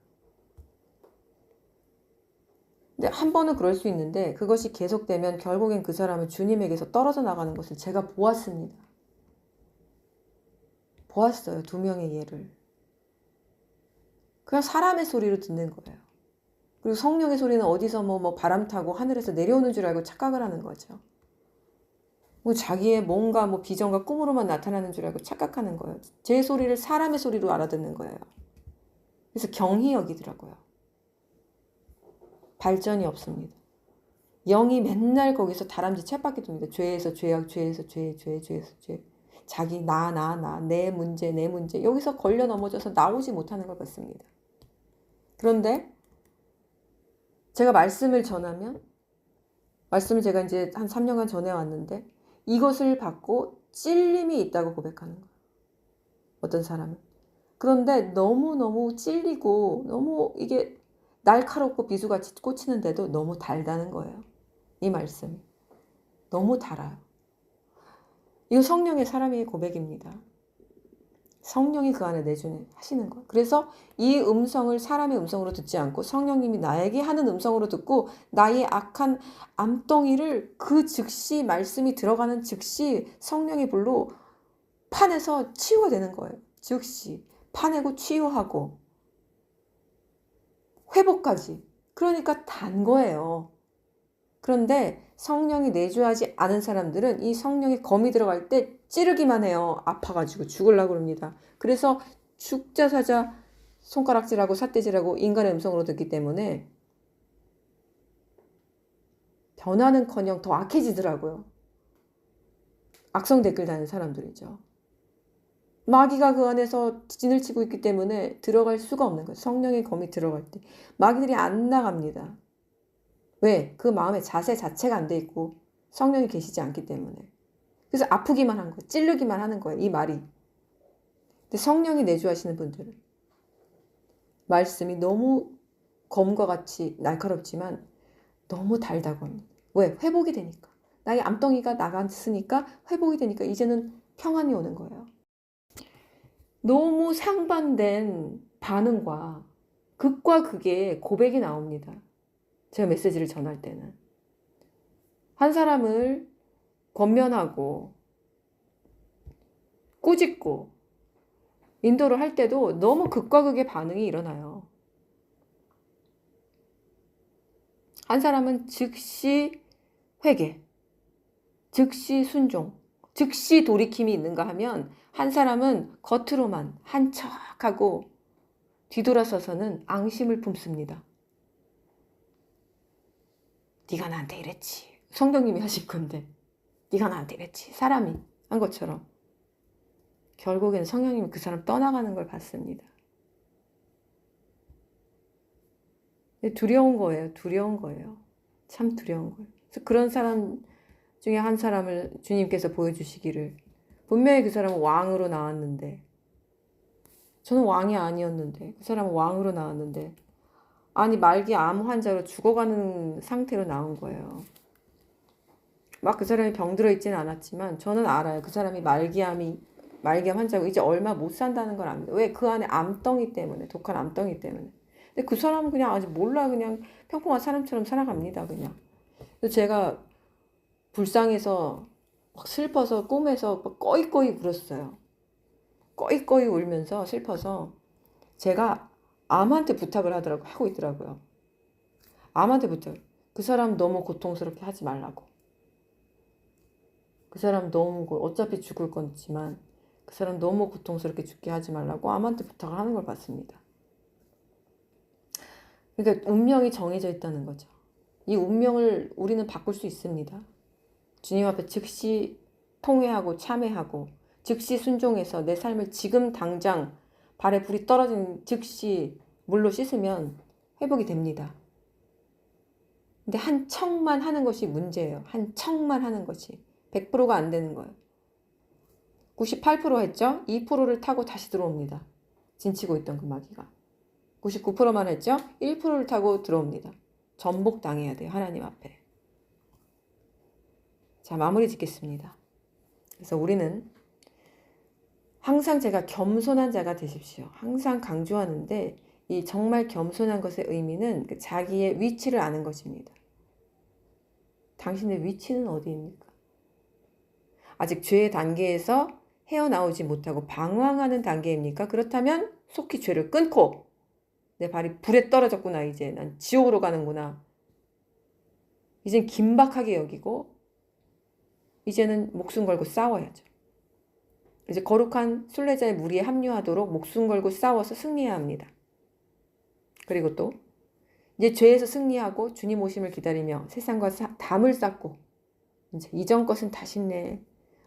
근데 한 번은 그럴 수 있는데 그것이 계속되면 결국엔 그 사람은 주님에게서 떨어져 나가는 것을 제가 보았습니다. 보았어요. 2명의 예를. 그냥 사람의 소리로 듣는 거예요. 그리고 성령의 소리는 어디서 바람 타고 하늘에서 내려오는 줄 알고 착각을 하는 거죠. 자기의 뭔가 비전과 꿈으로만 나타나는 줄 알고 착각하는 거예요. 제 소리를 사람의 소리로 알아듣는 거예요. 그래서 경히 여기더라고요. 발전이 없습니다. 영이 맨날 거기서 다람쥐 쳇바퀴 돕니다. 죄에서 죄악, 죄에서 죄, 죄에서 죄. 자기 나, 내 문제. 여기서 걸려 넘어져서 나오지 못하는 걸 봤습니다. 그런데 제가 말씀을 전하면, 말씀을 제가 이제 한 3년간 전해왔는데 이것을 받고 찔림이 있다고 고백하는 거예요. 어떤 사람은. 그런데 너무너무 찔리고 너무 이게 날카롭고 비수같이 꽂히는데도 너무 달다는 거예요. 이 말씀이. 너무 달아요. 이거 성령의 사람의 고백입니다. 성령이 그 안에 내주하시는 거예요. 그래서 이 음성을 사람의 음성으로 듣지 않고 성령님이 나에게 하는 음성으로 듣고 나의 악한 암덩이를 그 즉시 말씀이 들어가는 즉시 성령의 불로 파내서 치유가 되는 거예요. 즉시 파내고 치유하고 회복까지. 그러니까 단 거예요. 그런데 성령이 내주하지 않은 사람들은 이 성령의 검이 들어갈 때 찌르기만 해요. 아파가지고 죽으려고 그럽니다. 그래서 죽자 사자 손가락질하고 삿대질하고 인간의 음성으로 듣기 때문에 변화는커녕 더 악해지더라고요. 악성 댓글 다는 사람들이죠. 마귀가 그 안에서 진을 치고 있기 때문에 들어갈 수가 없는 거예요. 성령의 검이 들어갈 때 마귀들이 안 나갑니다. 왜? 그 마음의 자세 자체가 안 돼 있고 성령이 계시지 않기 때문에. 그래서 아프기만 한 거예요. 찌르기만 하는 거예요. 이 말이. 근데 성령이 내주하시는 분들은 말씀이 너무 검과 같이 날카롭지만 너무 달다고 합니다. 왜? 회복이 되니까. 나의 암덩이가 나갔으니까 회복이 되니까 이제는 평안이 오는 거예요. 너무 상반된 반응과 극과 극의 고백이 나옵니다. 제가 메시지를 전할 때는. 한 사람을 권면하고 꾸짖고 인도를 할 때도 너무 극과 극의 반응이 일어나요. 한 사람은 즉시 회개, 즉시 순종, 즉시 돌이킴이 있는가 하면 한 사람은 겉으로만 한 척하고 뒤돌아서서는 앙심을 품습니다. 네가 나한테 이랬지. 성령님이 하실 건데 네가 나한테 이랬지. 사람이 한 것처럼 결국엔 성령님이 그 사람 떠나가는 걸 봤습니다. 두려운 거예요. 두려운 거예요. 참 두려운 거예요. 그래서 그런 사람 중에 한 사람을 주님께서 보여주시기를, 분명히 그 사람은 왕으로 나왔는데 저는 왕이 아니었는데 그 사람은 왕으로 나왔는데 아니 말기 암 환자로 죽어가는 상태로 나온 거예요. 막 그 사람이 병들어 있지는 않았지만 저는 알아요. 그 사람이 말기암 환자고 이제 얼마 못 산다는 걸 압니다. 왜? 그 안에 암덩이 때문에, 독한 암덩이 때문에. 근데 그 사람은 그냥 아직 몰라. 그냥 평범한 사람처럼 살아갑니다. 그냥. 그래서 제가 불쌍해서 막 슬퍼서 꿈에서 막 꺼이꺼이 울었어요. 꺼이꺼이 울면서 슬퍼서 제가 암한테 부탁을 하고 있더라고요. 암한테 부탁. 그 사람 너무 고통스럽게 하지 말라고. 그 사람 너무 어차피 죽을 거지만 그 사람 너무 고통스럽게 죽게 하지 말라고 암한테 부탁을 하는 걸 봤습니다. 그러니까 운명이 정해져 있다는 거죠. 이 운명을 우리는 바꿀 수 있습니다. 주님 앞에 즉시 통회하고 참회하고 즉시 순종해서 내 삶을 지금 당장 발에 불이 떨어진 즉시 물로 씻으면 회복이 됩니다. 근데 한 척만 하는 것이 문제예요. 한 척만 하는 것이 100%가 안 되는 거예요. 98% 했죠? 2%를 타고 다시 들어옵니다. 진치고 있던 그 마귀가. 99%만 했죠? 1%를 타고 들어옵니다. 전복당해야 돼요. 하나님 앞에. 자, 마무리 짓겠습니다. 그래서 우리는 항상 제가 겸손한 자가 되십시오. 항상 강조하는데 이 정말 겸손한 것의 의미는 자기의 위치를 아는 것입니다. 당신의 위치는 어디입니까? 아직 죄의 단계에서 헤어나오지 못하고 방황하는 단계입니까? 그렇다면 속히 죄를 끊고 내 발이 불에 떨어졌구나. 이제 난 지옥으로 가는구나. 이젠 긴박하게 여기고 이제는 목숨 걸고 싸워야죠. 이제 거룩한 순례자의 무리에 합류하도록 목숨 걸고 싸워서 승리해야 합니다. 그리고 또 이제 죄에서 승리하고 주님 오심을 기다리며 세상과 담을 쌓고 이제 이전 것은 다시네.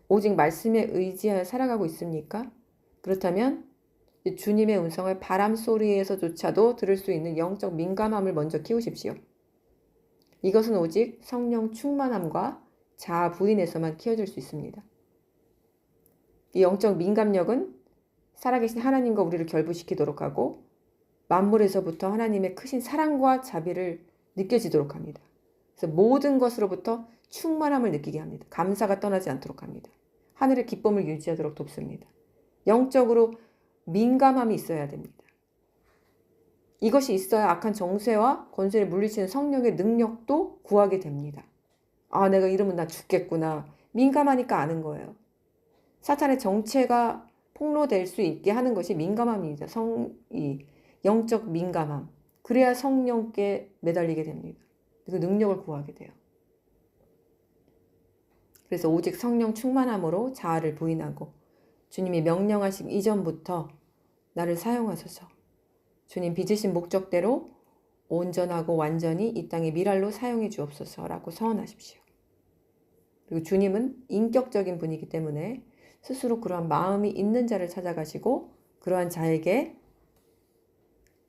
오직 말씀에 의지하여 살아가고 있습니까? 그렇다면 주님의 음성을 바람 소리에서조차도 들을 수 있는 영적 민감함을 먼저 키우십시오. 이것은 오직 성령 충만함과 자아 부인에서만 키워질 수 있습니다. 이 영적 민감력은 살아계신 하나님과 우리를 결부시키도록 하고 만물에서부터 하나님의 크신 사랑과 자비를 느껴지도록 합니다. 그래서 모든 것으로부터 충만함을 느끼게 합니다. 감사가 떠나지 않도록 합니다. 하늘의 기쁨을 유지하도록 돕습니다. 영적으로 민감함이 있어야 됩니다. 이것이 있어야 악한 정죄와 권세를 물리치는 성령의 능력도 구하게 됩니다. 아, 내가 이러면 나 죽겠구나. 민감하니까 아는 거예요. 사탄의 정체가 폭로될 수 있게 하는 것이 민감함입니다. 영적 민감함. 그래야 성령께 매달리게 됩니다. 그 능력을 구하게 돼요. 그래서 오직 성령 충만함으로 자아를 부인하고 주님이 명령하신 이전부터 나를 사용하소서. 주님 빚으신 목적대로 온전하고 완전히 이 땅의 미랄로 사용해 주옵소서라고 서원하십시오. 그리고 주님은 인격적인 분이기 때문에 스스로 그러한 마음이 있는 자를 찾아가시고 그러한 자에게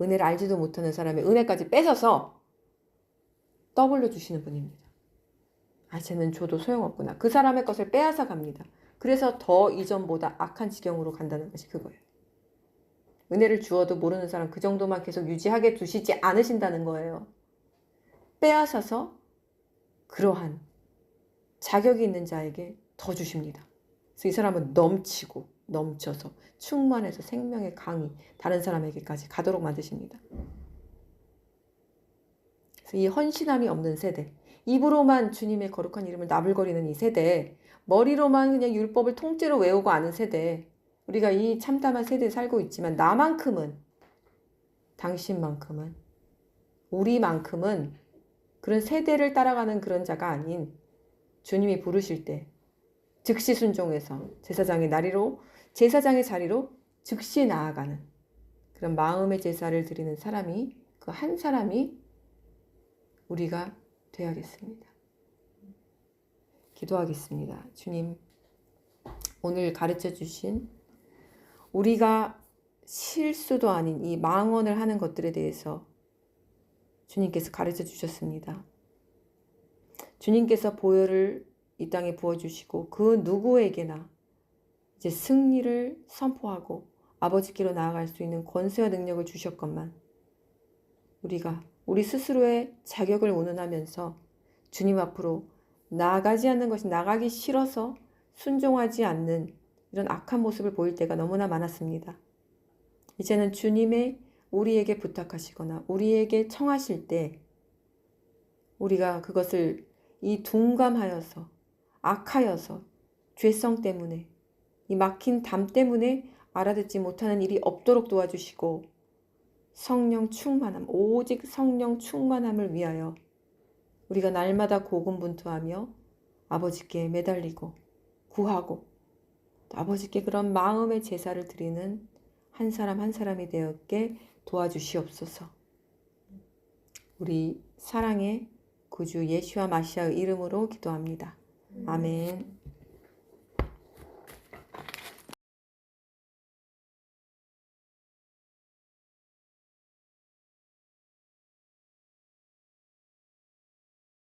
은혜를 알지도 못하는 사람의 은혜까지 뺏어서 떠벌려 주시는 분입니다. 아, 쟤는 줘도 소용없구나. 그 사람의 것을 빼앗아 갑니다. 그래서 더 이전보다 악한 지경으로 간다는 것이 그거예요. 은혜를 주어도 모르는 사람 그 정도만 계속 유지하게 두시지 않으신다는 거예요. 빼앗아서 그러한 자격이 있는 자에게 더 주십니다. 그래서 이 사람은 넘치고 넘쳐서 충만해서 생명의 강이 다른 사람에게까지 가도록 만드십니다. 그래서 이 헌신함이 없는 세대, 입으로만 주님의 거룩한 이름을 나불거리는 이 세대, 머리로만 그냥 율법을 통째로 외우고 아는 세대, 우리가 이 참담한 세대에 살고 있지만 나만큼은, 당신만큼은, 우리만큼은 그런 세대를 따라가는 그런 자가 아닌 주님이 부르실 때 즉시 순종해서 제사장의 자리로 즉시 나아가는 그런 마음의 제사를 드리는 사람이, 그 한 사람이 우리가 되어야겠습니다. 기도하겠습니다. 주님, 오늘 가르쳐 주신 우리가 실수도 아닌 이 망언을 하는 것들에 대해서 주님께서 가르쳐 주셨습니다. 주님께서 보혈을 이 땅에 부어주시고 그 누구에게나 이제 승리를 선포하고 아버지께로 나아갈 수 있는 권세와 능력을 주셨건만 우리가 우리 스스로의 자격을 운운하면서 주님 앞으로 나아가지 않는 것이 나가기 싫어서 순종하지 않는 이런 악한 모습을 보일 때가 너무나 많았습니다. 이제는 주님의 우리에게 부탁하시거나 우리에게 청하실 때 우리가 그것을 이 둔감하여서 악하여서 죄성 때문에 이 막힌 담 때문에 알아듣지 못하는 일이 없도록 도와주시고 성령 충만함, 오직 성령 충만함을 위하여 우리가 날마다 고군분투하며 아버지께 매달리고 구하고 또 아버지께 그런 마음의 제사를 드리는 한 사람 한 사람이 되었게 도와주시옵소서. 우리 사랑의 구주 예수와 마시아의 이름으로 기도합니다. 아멘.